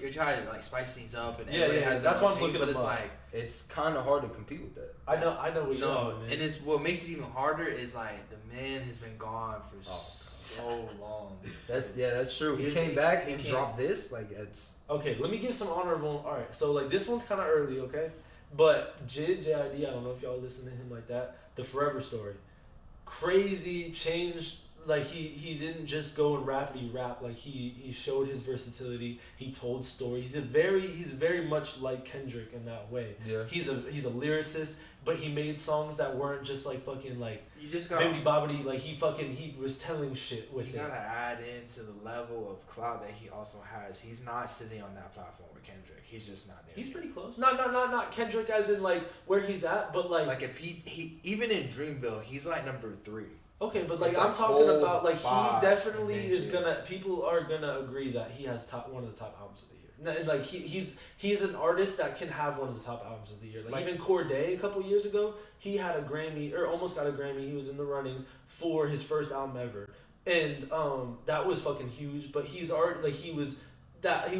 C: you're trying to like spice things up and everybody has
A: that's
C: their
A: why
C: own
A: I'm looking
C: thing, but
A: them
C: it's
A: up.
C: like
B: It's kind of hard to compete with that.
A: I know what you're
C: no,
A: doing,
C: and it's what makes it even harder is like the man has been gone for so long.
B: That's true. He came back and dropped this. Like it's
A: okay. Let me give some honorable. All right, so like this one's kind of early, okay, but JID, I don't know if y'all listen to him like that. The Forever Story, crazy, changed. Like he didn't just go and rap. Like he showed his versatility. He told stories. He's very much like Kendrick in that way.
B: Yeah.
A: He's a lyricist, but he made songs that weren't just like fucking like
C: You just got.
A: bibbidi bobbidi. Like he was telling shit with
C: You
A: it.
C: gotta add into the level of clout that he also has. He's not sitting on that platform with Kendrick. He's just not there.
A: He's pretty close. Not Kendrick as in like where he's at, but
C: like if he even in Dreamville, he's like number 3.
A: okay, but like
C: It's
A: I'm
C: a
A: talking
C: whole
A: about like he
C: boss
A: definitely
C: and
A: is
C: shit.
A: gonna. People are gonna agree that he has one of the top albums of the year. And like he's an artist that can have one of the top albums of the year. Like even Corday a couple years ago, he had a Grammy or almost got a Grammy. He was in the runnings for his first album ever, and that was fucking huge. But he's already like he was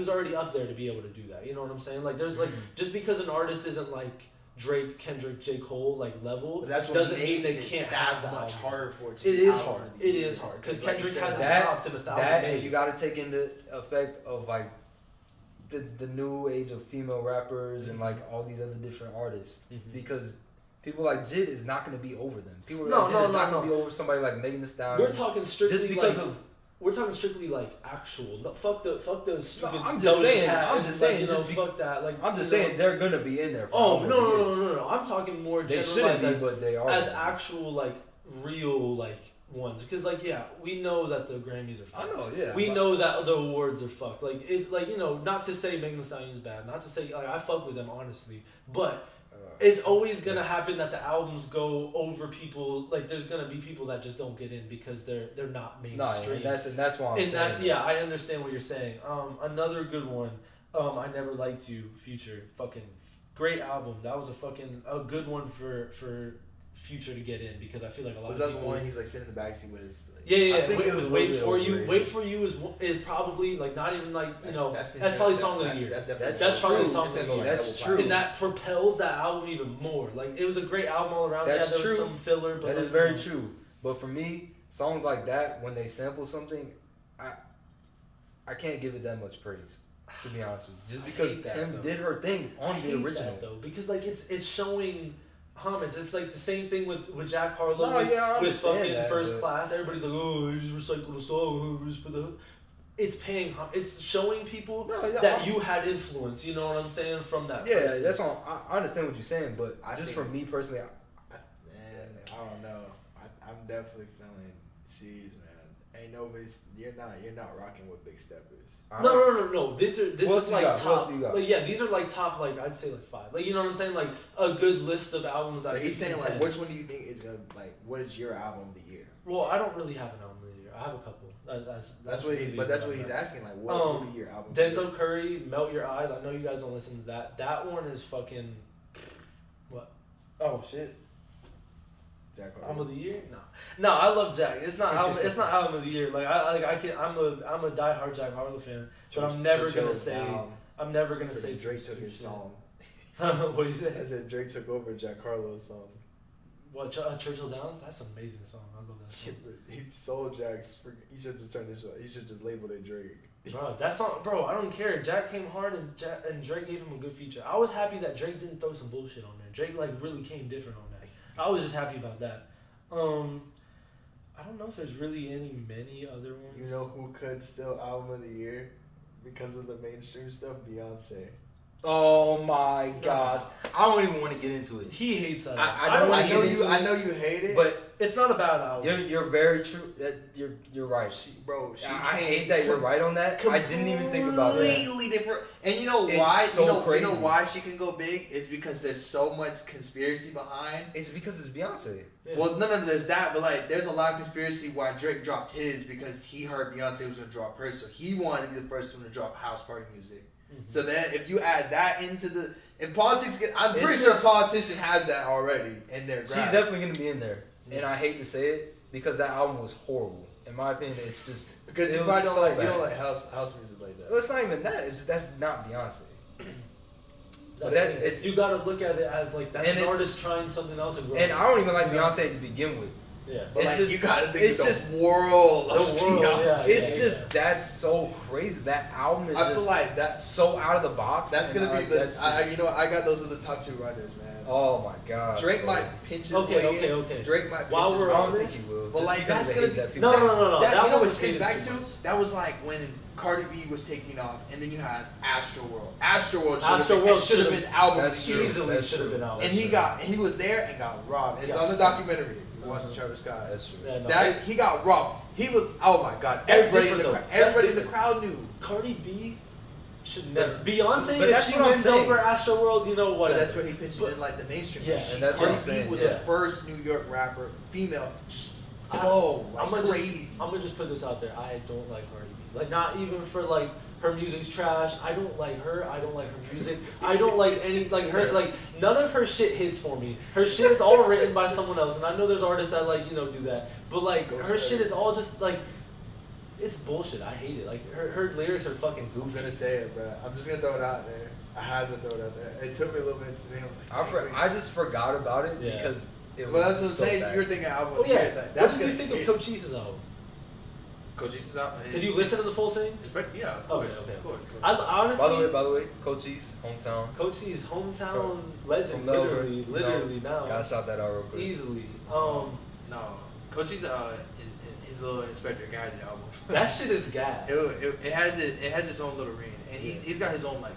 A: already up there to be able to do that. You know what I'm saying? Like there's like just because an artist isn't like Drake, Kendrick, J. Cole like level doesn't mean they can't have that
C: much
A: album.
C: harder for it.
A: It is hard. It is hard because
C: like
A: Kendrick
C: you said,
A: hasn't dropped in 1,000 days.
B: and you got to take into effect of like the new age of female rappers and like all these other different artists because people like JID is not going to be over them. People like JID is not going to be over somebody like Megan Thee Stallion.
A: We're talking strictly
B: just because
A: like,
B: of.
A: We're talking strictly like actual. No, fuck the stupid.
B: No, I'm just
A: Doja
B: saying.
A: Cat
B: I'm
A: and,
B: just
A: like,
B: saying.
A: you know,
B: Just
A: fuck that. Like
B: I'm just
A: you know.
B: saying they're gonna be in there. For
A: Oh
B: album of the year.
A: no! I'm talking more
B: They
A: generalized
B: shouldn't be,
A: as,
B: but they are.
A: as actual like real like ones because like yeah we know that the Grammys are fucked.
B: I know, yeah.
A: We know that the awards are fucked. Like it's like not to say Megan Thee Stallion is bad, not to say like I fuck with them honestly, but it's always gonna happen that the albums go over people. Like there's gonna be people that just don't get in because they're not mainstream.
B: No, and that's why I'm saying.
A: That's I understand what you're saying. Another good one. I Never Liked You, Future. Fucking great album. That was a good one for Future to get in because I feel like a lot
C: Was
A: of
C: that
A: people.
C: the one he's like sitting in the backseat with his?
A: Yeah.
B: I think it was
A: Wait for
B: overrated.
A: You. Wait for You is probably like not even like that's probably song of the year.
C: That's
A: probably
B: true.
A: song of the year.
B: That's true.
A: And that propels that album even more. Like it was a great album all around.
B: That's
A: there
B: true.
A: was some filler, but
B: That is
A: like,
B: very true. But for me, songs like that, when they sample something, I can't give it that much praise. To be honest with you, just because Tim did her thing on the original,
A: though, because like it's showing homage. It's like the same thing with Jack Harlow with fucking
B: that,
A: First Class. Everybody's like, oh, he just recycled a song. Just put the. It's paying. It's showing people that you had influence. You know what I'm saying from that.
B: Yeah,
A: person.
B: that's what I understand what you're saying, but just for me personally,
C: I don't know. I'm definitely feeling C's, man. Ain't nobody's. You're not rocking with big steppers.
A: No. This
B: What else
A: is
B: you
A: like
B: got? What else
A: top.
B: you got?
A: Like, yeah, these are like top. Like I'd say like 5. Like you know what I'm saying? Like a good list of albums that.
C: Like, he's saying
A: 10.
C: like, which one do you think is gonna like? What is your album of the year?
A: Well, I don't really have an album of the year. I have a couple.
C: That's what
A: really
C: he's asking. Like, what would be your album?
A: Denzel Curry, Melt Your Eyes. I know you guys don't listen to that. That one is fucking. What? Oh shit.
C: Jack Harlow.
A: Album of the year? No. I love Jack. It's not album. It's not album of the year. Like I can't. I'm a diehard Jack Harlow fan, but I'm never gonna say. I'm never gonna say
C: Drake took his song.
A: What do you say?
C: I said Drake took over Jack Harlow's song.
A: What Churchill Downs? That's an amazing song. I love that song.
C: He stole Jack's. He should just turn this. He should just label it Drake.
A: Bro, that song, bro. I don't care. Jack came hard and Drake gave him a good feature. I was happy that Drake didn't throw some bullshit on there. Drake like really came different on that. I was just happy about that. I don't know if there's really many other ones.
C: You know who could steal album of the year because of the mainstream stuff? Beyonce.
B: Oh my gosh, I don't even want to get into it.
A: He hates that.
B: I don't want to get into it.
C: I know you hate it,
B: but
A: it's not a bad album.
B: You're very true. You're right. I hate that you're right on that. I didn't even think about that.
D: Completely different. And you know
B: It's
D: why?
B: so crazy.
D: You know why she can go big? Is because there's so much conspiracy behind.
B: It's because it's Beyonce.
A: Yeah.
D: Well, no, there's that, but like, there's a lot of conspiracy why Drake dropped his because he heard Beyonce was gonna drop hers, so he wanted to be the first one to drop house party music.
A: Mm-hmm.
D: So then, if you add that into the politics, I'm
B: It's
D: pretty sure a
B: just-
D: politician has that already in their grasp.
B: She's definitely gonna be in there, and I hate to say it because that album was horrible. In my opinion, it's just
C: because
B: it
C: you
B: was
C: probably don't
B: so
C: like
B: bad.
C: you don't like house music like that.
B: Well, it's not even that. It's just, that's not Beyonce.
A: That's
B: that-
A: the thing.
B: it's-
A: You gotta look at it as like that's
B: And
A: an
B: it's-
A: artist trying something else and growing.
B: And I don't even like
A: You know?
B: Beyonce to begin with.
A: Yeah.
D: But
B: It's
D: like,
B: just-
D: you gotta think
B: it's
D: of the
B: just-
D: world of
A: The world,
D: Beyonce.
A: yeah.
B: It's just that's so crazy. That album is
D: I
B: just
D: feel like that's
B: so out of the box.
D: that's
B: and
D: gonna be
B: like,
D: the.
B: that's just-
D: You know, I got those are the top 2 runners, man.
B: Oh my gosh.
D: Drake
B: bro.
D: might pinch his
A: Okay,
D: way in.
A: okay.
D: Drake might pinch
A: While
D: his
A: we're
D: way
B: I
A: on
D: in.
B: don't think
A: this-
B: he will.
D: But,
B: just
D: like,
B: because
D: that's
B: they
D: gonna
B: hate
D: be-
B: that people-
A: No.
D: That,
A: That
D: you know
A: one
D: what's
A: was hated
D: back
A: too
D: to?
A: much.
D: That was like when Cardi B was taking off, and then you had Astroworld. Astroworld
A: Astroworld
D: should have
A: should've-
D: been album
B: That's
D: of the
B: true.
D: year.
A: Easily
B: That's
A: should have
B: true.
A: been out.
D: And he was there and got robbed. It's
A: Yeah.
D: on the documentary. You watched
A: Uh-huh.
D: Travis Scott.
B: That's true.
A: Yeah, no.
D: That he got robbed. He was oh my god.
A: That's
D: Everybody in the
A: different, though.
D: everybody in
A: That's
D: the crowd knew.
A: Cardi B should never.
B: But-
A: Beyonce,
B: but
A: if
B: that's
A: she
B: what I'm
A: wins
B: saying.
A: over Astroworld, you know
D: But
A: whatever.
D: that's where he pitches in like the mainstream.
A: Yeah,
B: and that's what
D: Cardi
B: I'm
D: B
B: saying.
D: was
A: Yeah.
D: the first New York rapper, female, just
A: I-
D: blow like
A: I'm gonna
D: crazy.
A: just put this out there. I don't like Cardi B. Like not even for like her music's trash. I don't like her. I don't like her music. I don't like any like her like none of her shit hits for me. Her shit is all written by someone else, and I know there's artists that like do that. But like her shit is all just like it's bullshit. I hate it. Like her lyrics are fucking
C: I'm
A: goofy.
C: gonna say it, bro. I'm just gonna throw it out there. I had to throw it out there. It took me a little bit to name.
B: I just forgot about it
A: Yeah.
B: because it was
D: Well, that's what I'm
B: so
D: saying.
B: bad.
D: You're thinking album.
A: Oh yeah.
D: That's
A: What did you
D: gonna-
A: think of Cochise's album?
D: Cochise's out.
A: Did you listen to the full thing?
D: Yeah, of
A: Okay,
D: course.
A: okay.
D: Of course.
A: I honestly.
B: By the way, Cochise, hometown.
A: Cochise's hometown legend,
B: From Melbourne.
A: literally now,
B: Gotta shout that out real quick.
A: easily.
D: No, Cochise's his little Inspector Gadget album.
A: That shit is gas.
D: It has its own little ring, and he's got his own like.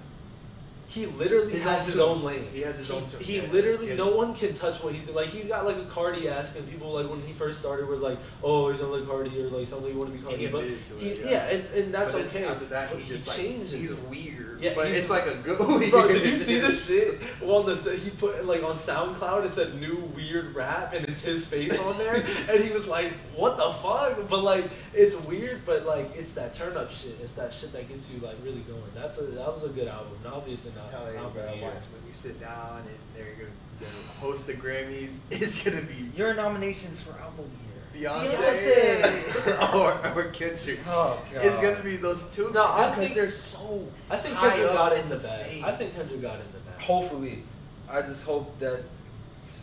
A: He literally
D: His
A: has
D: own
A: his
D: tune.
A: own lane.
D: He has his own tune.
A: He
D: Yeah,
A: literally,
D: he has
A: no
D: his-
A: one can touch what he's doing. Like, he's got like a Cardi-esque, and people like when he first started were like, oh, he's not like Cardi, or like something you want to be Cardi.
D: he
A: But
D: admitted to
A: he,
D: it,
A: yeah, and that's
D: But then
A: okay.
D: After that,
A: but
D: he just
A: changes.
D: he's
A: it.
D: weird.
A: Yeah,
D: but
A: he's-
D: it's like a good weird.
A: Bro, did you see the shit? Well, he put like on SoundCloud, it said new weird rap, and it's his face on there, and he was like, "What the fuck?" But like, it's weird, but like, it's that turn up shit. It's that shit that gets you like really going. That was a good album. Now, obviously not.
D: Tell you,
A: album
D: bro,
A: of the year.
D: watch when you sit down and they're gonna host the Grammys. It's gonna be
B: Your nominations for album of the year.
D: Beyonce, or Kendrick.
B: Oh god.
D: It's gonna be those two
A: No, I
D: because
A: think-
D: they're so.
A: I think
D: high
A: Kendrick
D: up
A: got it
D: in
A: in the
D: the
A: bag.
D: fame.
A: I think Kendrick got it in the bag.
B: Hopefully, I just hope that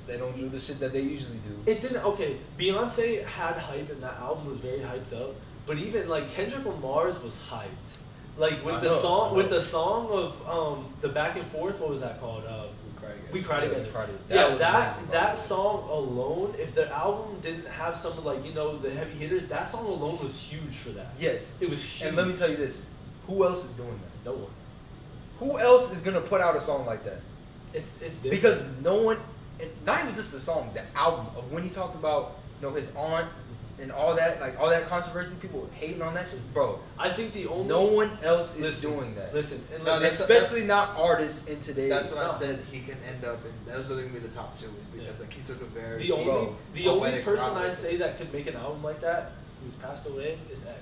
B: they don't do the shit that they usually do.
A: It didn't. Okay, Beyonce had hype, and that album was very hyped up. But even like Kendrick Lamar's was hyped. Like with
B: I
A: the
B: know,
A: song,
B: I know.
A: with the song of the back and forth. What was that called? We Cry Together.
B: We Cry Together.
A: Yeah,
B: was
A: that
B: amazing, by the way.
A: song alone. If the album didn't have some of like the heavy hitters, that song alone was huge for that.
B: Yes.
A: It was huge.
B: And let me tell you this: who else is doing that?
A: no one.
B: Who else is gonna put out a song like that?
A: It's different.
B: Because no one, and not even just the song, the album of when he talks about his aunt and all that controversy, people hating on that shit, bro.
A: I think the only
B: No one else is doing that.
A: Listen, and
D: No,
A: listen,
B: especially not artists in today's.
D: That's what I said. He can end up in. Those are going to be the top two, is because like he took a very
A: the only
D: poetic
A: person I
D: route.
A: say that could make an album like that, who's passed away, is X.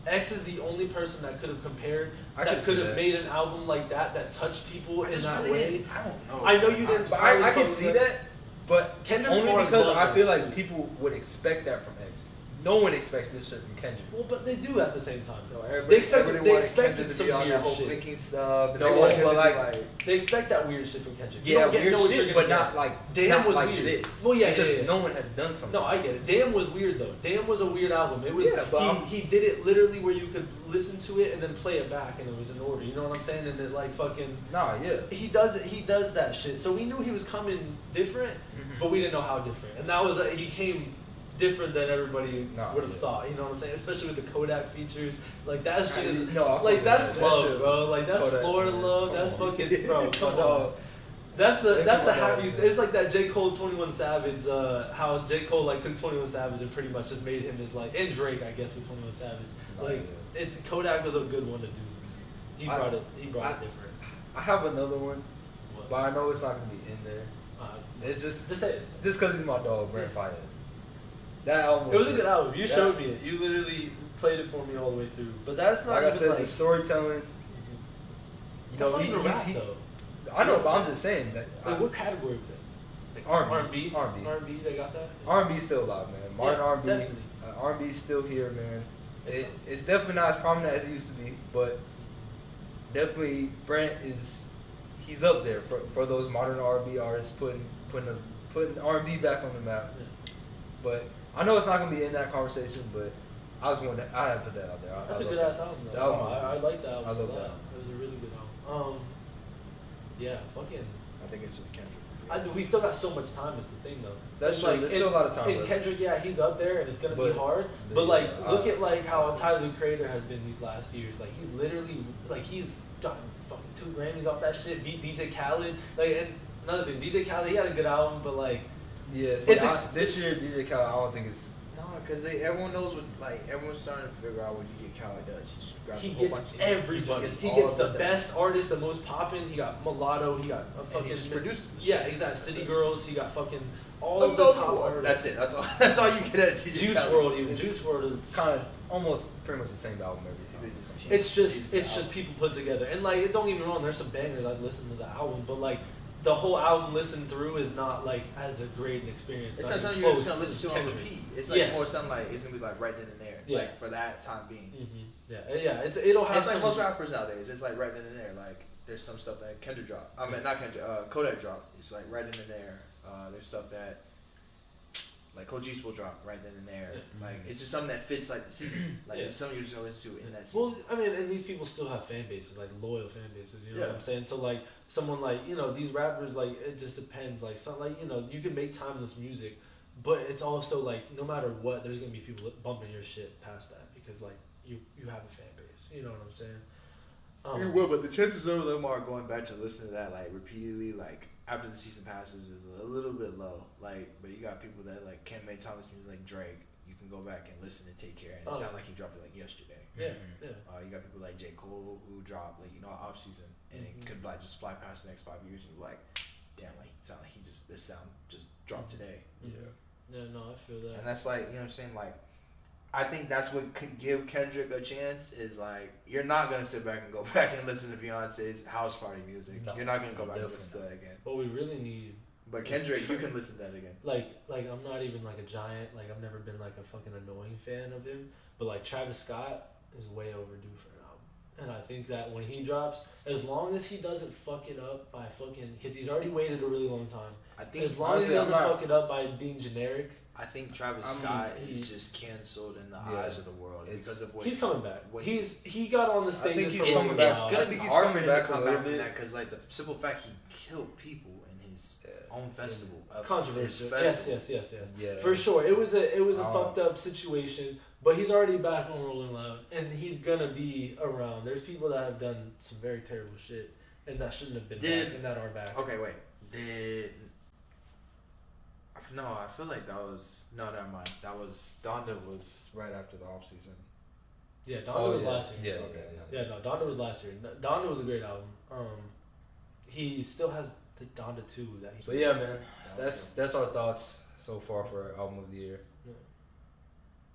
A: X is the only person that could have compared, that could have made an album like that touched people in that way.
C: I don't know.
A: I know you didn't.
B: But I can see that, but
A: Kendrick
B: only
A: Lamar
B: because
A: loved
B: I feel
A: that
B: like
A: shit.
B: people would expect that from X. No one expects this shit from Kendrick.
A: Well, but they do at the same time.
D: No,
A: They
D: everybody wanted
A: expected
D: Kendrick to
A: some
D: be on
A: weird
D: that whole
A: shit.
D: blinking stuff. And
B: No,
D: they wanted him
B: but
D: to
B: like-
D: be like,
A: They expect that weird shit from Kendrick. You
B: Yeah,
A: don't get,
B: weird
A: know what
B: shit,
A: you're
B: but
A: gonna
B: not
A: get.
B: like
A: Damn
B: not
A: was
B: like
A: weird.
B: this.
A: Well, yeah,
B: because
A: yeah.
B: no one has done something.
A: No, I get it. Damn was weird though. Damn was a weird album. It was
B: Yeah, but
A: he did it literally where you could listen to it and then play it back and it was in order. You know what I'm saying? And it like fucking
B: Nah, yeah.
A: he does that shit. So we knew he was coming different, but we didn't know how different. And that was he came different than everybody would have thought. You know what I'm saying? Especially with the Kodak features. Like that shit is like that's love, bro. Like that's
B: Kodak,
A: Florida
B: man.
A: love. That's fucking bro. Come on.
B: That's
A: That's the happiest. It's like that J. Cole 21 Savage. How J. Cole like took 21 Savage and pretty much just made him his like, and Drake I guess with 21 Savage. Like it's Kodak was a good one to do. He brought it different.
B: I have another one,
A: What?
B: but I know it's not gonna be in there. It's just
A: say it.
B: just because he's my dog, Brent Fayez. That album.
A: It was a good album. You
B: That-
A: showed me it. You literally played it for me all the way through. But that's not
B: Like I
A: even
B: said,
A: like
B: the storytelling. You
A: that's
B: know,
A: not even rap though.
B: I know, but I'm just saying that.
A: Like, what category was it? Like
B: R&B.
A: R&B. R&B. They got that.
B: R&B's still alive, man. Modern
A: Yeah,
B: R&B.
A: definitely.
B: R&B's still here, man.
A: It's
B: It's definitely not as prominent as it used to be, but definitely Brent he's up there for those modern R&B artists putting R&B back on the map.
A: Yeah.
B: But I know it's not gonna be in that conversation, but I just wanted I had to put that out there.
A: That's
B: I
A: a
B: love
A: good ass album though.
B: The album was
A: I
B: good.
A: like that album.
B: I love
A: a lot.
B: that.
A: It was a really good album. Yeah, fucking.
C: I think it's just Kendrick.
A: We still got so much time. Is the thing though.
B: That's
A: And,
B: true. There's still a lot of time
A: And
B: left.
A: Kendrick, yeah, he's up there, and it's gonna be
B: But-
A: hard.
B: but
A: But like,
B: yeah,
A: look at like how
B: I see.
A: Tyler the Creator has been these last years. Like he's literally like he's gotten fucking 2 Grammys off that shit. Beat DJ Khaled. Like, and another thing, DJ Khaled, he had a good album, but like,
B: Yeah, this year DJ Khaled, I don't think it's.
D: no, because everyone knows what, like, everyone's starting to figure out what DJ Khaled does. He just grabs
A: he
D: a whole
A: gets
D: bunch of
A: everybody. He
D: all
A: gets
D: of
A: the
D: them.
A: best artist, the most poppin'. He got Mulatto. He got a fucking.
D: he just produces the
A: Yeah,
D: shit.
A: exactly.
D: That's
A: City
D: it.
A: Girls. He got fucking all of the
D: Another
A: top
D: one.
A: artists.
D: That's it. That's all you get at DJ
A: Juice
D: Khaled.
A: WRLD. Even
B: It's-
A: Juice WRLD is.
B: Kind of almost pretty much the same album every time.
A: It's just people put together, and like, don't get me wrong, there's some bangers. I've listened to the album, but like, the whole album listened through is not like as a great an experience.
D: It's
A: not
D: not
A: even
D: something you're just
A: close
D: gonna listen to on
A: Kendrick.
D: repeat. It's like
A: Yeah.
D: more something like it's gonna be like right then and there,
A: Yeah.
D: like for that time being.
A: Yeah. It'll have.
D: It's like
A: some,
D: most rappers nowadays. It's like right then and there. Like there's some stuff that Kendrick dropped. I mean not Kendrick. Kodak dropped. It's like right then and there. There's stuff that like Coach East will drop right then and there.
A: Yeah.
D: Like it's just something that fits like the season. Like
A: Yeah.
D: it's something you're just gonna listen to in that season.
A: Well, I mean, and these people still have fan bases, like loyal fan bases. You know what
D: Yeah.
A: I'm saying? So like, someone like these rappers, like it just depends. Like some like you can make timeless music, but it's also like no matter what, there's gonna be people bumping your shit past that because like you have a fan base. You know what I'm saying?
C: You will, but the chances of them are going back to listen to that like repeatedly, like after the season passes, is a little bit low. Like, but you got people that like can't make timeless music like Drake. You can go back and listen and take care, and it sounds like he dropped it like yesterday.
A: Yeah.
C: You got people like J. Cole who dropped like off season, and it could like just fly past the next 5 years, and you're like, damn, like sound like this sound just dropped today.
A: Yeah, no, I feel that.
C: And that's like, you know what I'm saying? Like, I think that's what could give Kendrick a chance is like, you're not going to sit back and go back and listen to Beyonce's house party music.
B: No,
C: you're not going to go back and
B: definitely
C: listen to that again.
A: What we really need,
C: But Kendrick, you can listen to that again.
A: like I'm not even like a giant, like I've never been like a fucking annoying fan of him, but like Travis Scott is way overdue for an album. And I think that when he drops, as long as he doesn't fuck it up by fucking, because he's already waited a really long time.
C: I think
A: As long as he doesn't fuck it up by being generic,
C: I think Travis
B: I mean,
C: Scott
A: he-
C: is just canceled in the
B: Yeah.
C: eyes of the world
B: It's-
C: because of what
A: he's coming back.
C: what
A: He got on the
B: think
A: stages
B: he's
A: for
B: coming
A: Rolling
B: back.
C: It's
A: Loud.
C: gonna
B: I
C: be
B: think he's
C: hard for
B: coming
C: him to
B: back a
C: come
B: little
C: back from
B: bit.
C: that because like the simple fact he killed people in his own festival. of
A: Controversial.
C: his
A: Yes,
C: festival.
A: yes.
B: Yeah,
A: For sure. It was a
B: Um,
A: fucked up situation, but he's already back on Rolling Loud, and he's gonna be around. There's people that have done some very terrible shit, and that shouldn't have been back, and that are back.
C: Okay, wait. Did I No, I feel like that was never mind. That was Donda was right after the off season.
A: Yeah, Donda was last year.
B: Yeah,
C: Okay,
A: Yeah, no, Donda was last year. Donda was a great album. He still has the Donda 2 that he.
B: But yeah, man, that's our thoughts so far for our album of the year.
A: Yeah.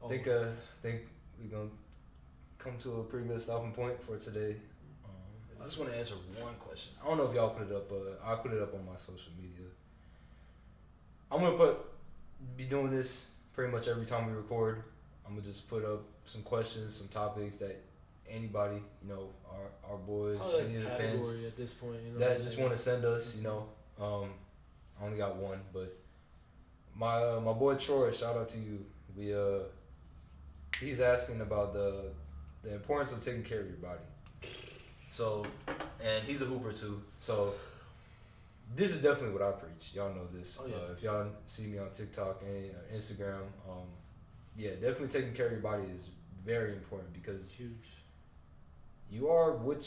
B: I think we're gonna come to a pretty good stopping point for today. I just want to answer one question. I don't know if y'all put it up, but I put it up on my social media. I'm gonna be doing this pretty much every time we record. I'm gonna just put up some questions, some topics that anybody, our boys, any of the fans
A: at this point,
B: that just want to send us, I only got one, but my boy Troy, shout out to you. He's asking about the importance of taking care of your body. So, and he's a hooper too. So, this is definitely what I preach. Y'all know this.
A: Oh, yeah.
B: If y'all see me on TikTok and Instagram, yeah, definitely taking care of your body is very important because
A: It's huge.
B: you are what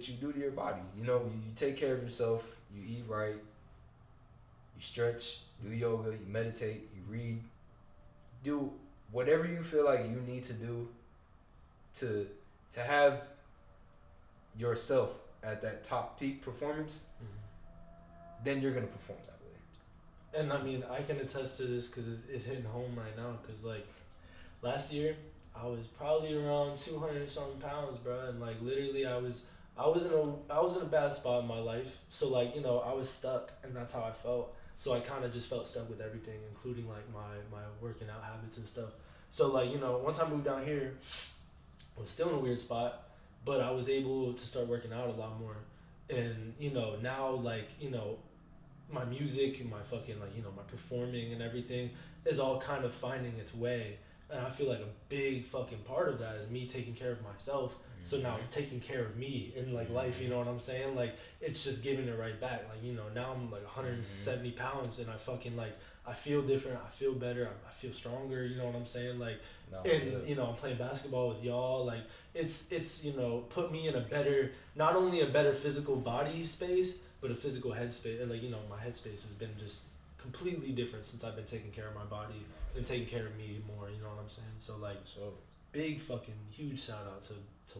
B: you do to your body. You take care of yourself. You eat right. You stretch. Do yoga. You meditate. You read. Do whatever you feel like you need to do to have yourself at that top peak performance.
A: Mm-hmm.
B: Then you're gonna perform that way.
A: And I mean, I can attest to this because it's hitting home right now. Because like last year, I was probably around 200 something pounds, bro, and like literally, I was in a bad spot in my life. So like I was stuck, and that's how I felt. So I kind of just felt stuck with everything, including like my working out habits and stuff. So like once I moved down here, I was still in a weird spot, but I was able to start working out a lot more. And now like my music and my fucking like my performing and everything is all kind of finding its way. And I feel like a big fucking part of that is me taking care of myself. So now it's taking care of me in like life, you know what I'm saying? Like it's just giving it right back. Like now I'm like 170 pounds and I fucking like I feel different. I feel better. I feel stronger. You know what I'm saying? Like I'm playing basketball with y'all. Like it's put me in a better, not only a better physical body space, but a physical headspace. And like my headspace has been just completely different since I've been taking care of my body and taking care of me more. You know what I'm saying? So like big fucking huge shout out to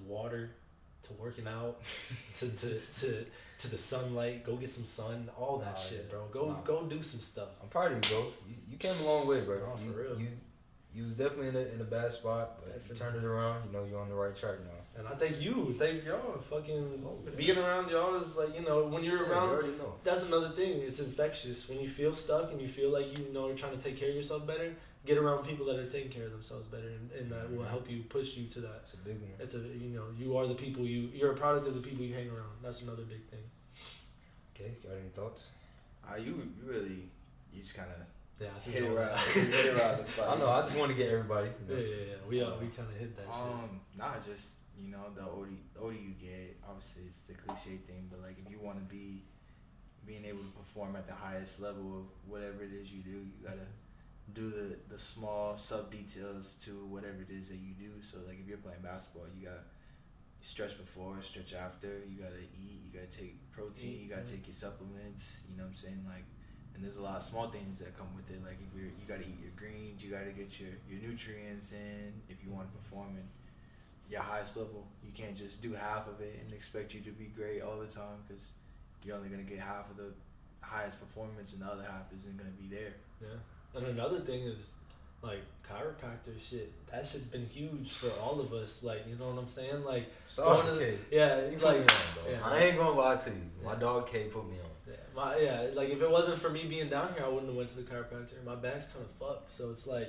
A: water, to working out, to the sunlight. Go get some sun, all that shit, bro. Go do some stuff.
B: I'm proud of you, bro. You came a long way, bro.
A: No, for real.
B: You was definitely in a bad spot, but you turned it around. You're on the right track now.
A: And I thank y'all. Fucking being around y'all is like when you're around.
B: You already know.
A: That's another thing. It's infectious. When you feel stuck and you feel like you're trying to take care of yourself better, get around people that are taking care of themselves better, and that will help you push you to that.
B: It's a big one.
A: It's you are the people you're a product of the people you hang around. That's another big thing.
B: Okay, got any thoughts?
C: You just kind of
A: hit
C: it right.
B: I know. I just want to get everybody.
A: Yeah. We kind of hit that shit.
C: Nah, just the older you get, obviously it's the cliche thing, but like if you want to being able to perform at the highest level of whatever it is you do, you gotta do the small sub details to whatever it is that you do. So like if you're playing basketball, you gotta stretch before, stretch after. You gotta eat. You gotta take protein. You gotta take your supplements. You know what I'm saying? Like, and there's a lot of small things that come with it. Like if you gotta eat your greens. You gotta get your nutrients in if you want to perform in your highest level. You can't just do half of it and expect you to be great all the time, because you're only gonna get half of the highest performance and the other half isn't gonna be there.
A: Yeah. And another thing is like chiropractor shit. That shit's been huge for all of us. Like, you know what I'm saying? Like,
B: you put me on, bro.
A: Yeah.
B: I ain't gonna lie to you. My dog K put me on.
A: Like if it wasn't for me being down here, I wouldn't have went to the chiropractor. My back's kind of fucked. So it's like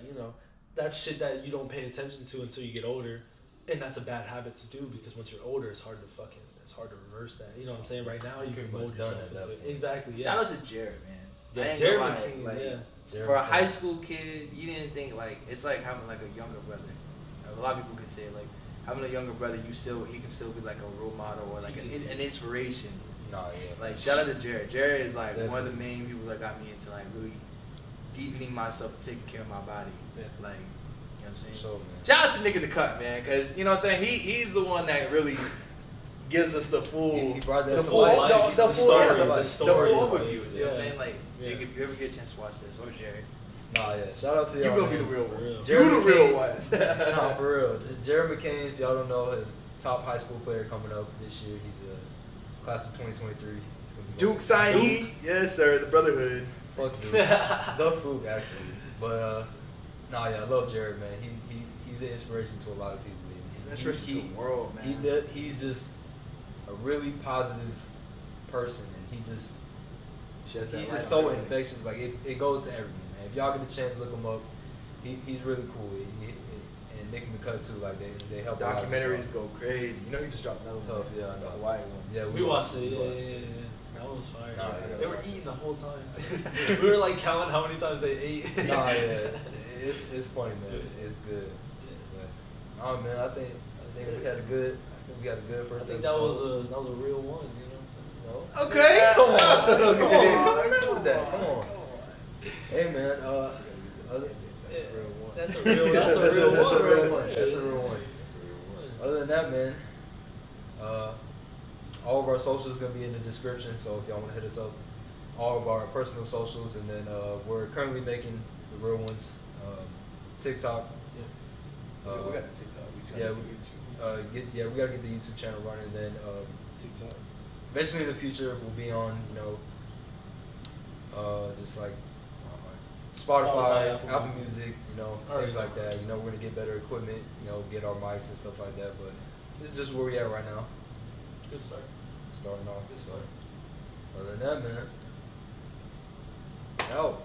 A: that's shit that you don't pay attention to until you get older, and that's a bad habit to do, because once you're older, it's hard to reverse that. You know what I'm saying? Right now, you can mold yourself into it. Exactly. Yeah.
C: Shout out to Jared, man.
A: Yeah,
C: Jared. For a high school kid, you didn't think like it's like having like a younger brother. A lot of people could say like having a younger brother, he can still be like a role model or like an inspiration.
B: Nah, yeah.
C: Like shout out to Jared. Jared is like one of the main people that got me into like really deepening myself, taking care of my body.
A: Yeah.
C: Like, you know what I'm saying?
B: So, man.
C: Shout out to Nick in the Cut, man, because you know what I'm saying. He's the one that really
D: gives us the full,
B: He brought that
D: the
B: to
D: full,
B: life.
D: the full, yeah,
A: story,
D: the
A: the story.
D: full
C: overview.
D: overview.
C: See what I'm
A: Yeah.
C: saying? Like,
A: Yeah.
C: if you ever get a chance to watch this, or Jerry.
B: Nah, yeah. Shout out to
D: You
B: y'all.
D: gonna be
B: man.
D: the real
A: For
D: one.
A: real.
B: Jeremy
D: You the real
B: King.
D: one.
B: Nah, for real. Jared McCain, if y'all don't know, a top high school player coming up this year. He's a class of 2023. He's gonna be
D: Duke signee, yes sir, the Brotherhood.
B: Fuck Duke. The Fook, actually. But nah, yeah, I love Jared, man. He's an inspiration to a lot of people.
D: That's rest to the world, man.
B: He's just a really positive person, and he's
D: Sheds that
B: just
D: light
B: so
D: on everything.
B: infectious. Like it goes to everyone, man. If y'all get a chance to look him up, he's really cool. And Nick and the Cut too, like they help. a lot of
D: Documentaries
B: people.
D: go crazy. You know, he just dropped another
B: Tough,
D: one.
B: yeah, I
D: the
B: know.
D: Hawaii one.
B: Yeah,
A: We watched it.
B: we
A: Yeah,
B: watched
A: yeah,
B: it.
A: yeah. That was fire.
B: Nah, yeah,
A: They were
B: watch
A: eating
B: it.
A: the whole time. We were like counting how many times they ate.
B: Nah, yeah, it's funny, man. It's good. But, oh man, I think we had a good. We got a good
A: I
B: first
A: think
B: episode.
A: that was a real one. You know what I'm saying?
D: Okay.
B: Come on,
D: Okay.
B: come on, that. Come on. Hey man, other,
A: Yeah,
B: that's a real one.
A: That's a real.
D: That's
A: That's a real
D: a
A: one.
D: real
A: right
D: one.
A: there.
B: That's a real one.
A: That's a real one.
B: Other than that, man, all of our socials gonna be in the description. So if y'all wanna hit us up, all of our personal socials, and then we're currently making the real ones, TikTok.
A: Yeah.
D: We got the TikTok. We just
B: Yeah,
D: got
B: we
D: the
B: gotta get the YouTube channel running. And then
A: TikTok.
B: eventually in the future we'll be on, just like Spotify,
A: Spotify,
B: Apple Music,
A: Alright.
B: things like that. We're gonna get better equipment, get our mics and stuff like that. But this is just where we at right now,
A: Good start.
B: starting off.
A: Good
B: So
A: start.
B: other than that, man, out.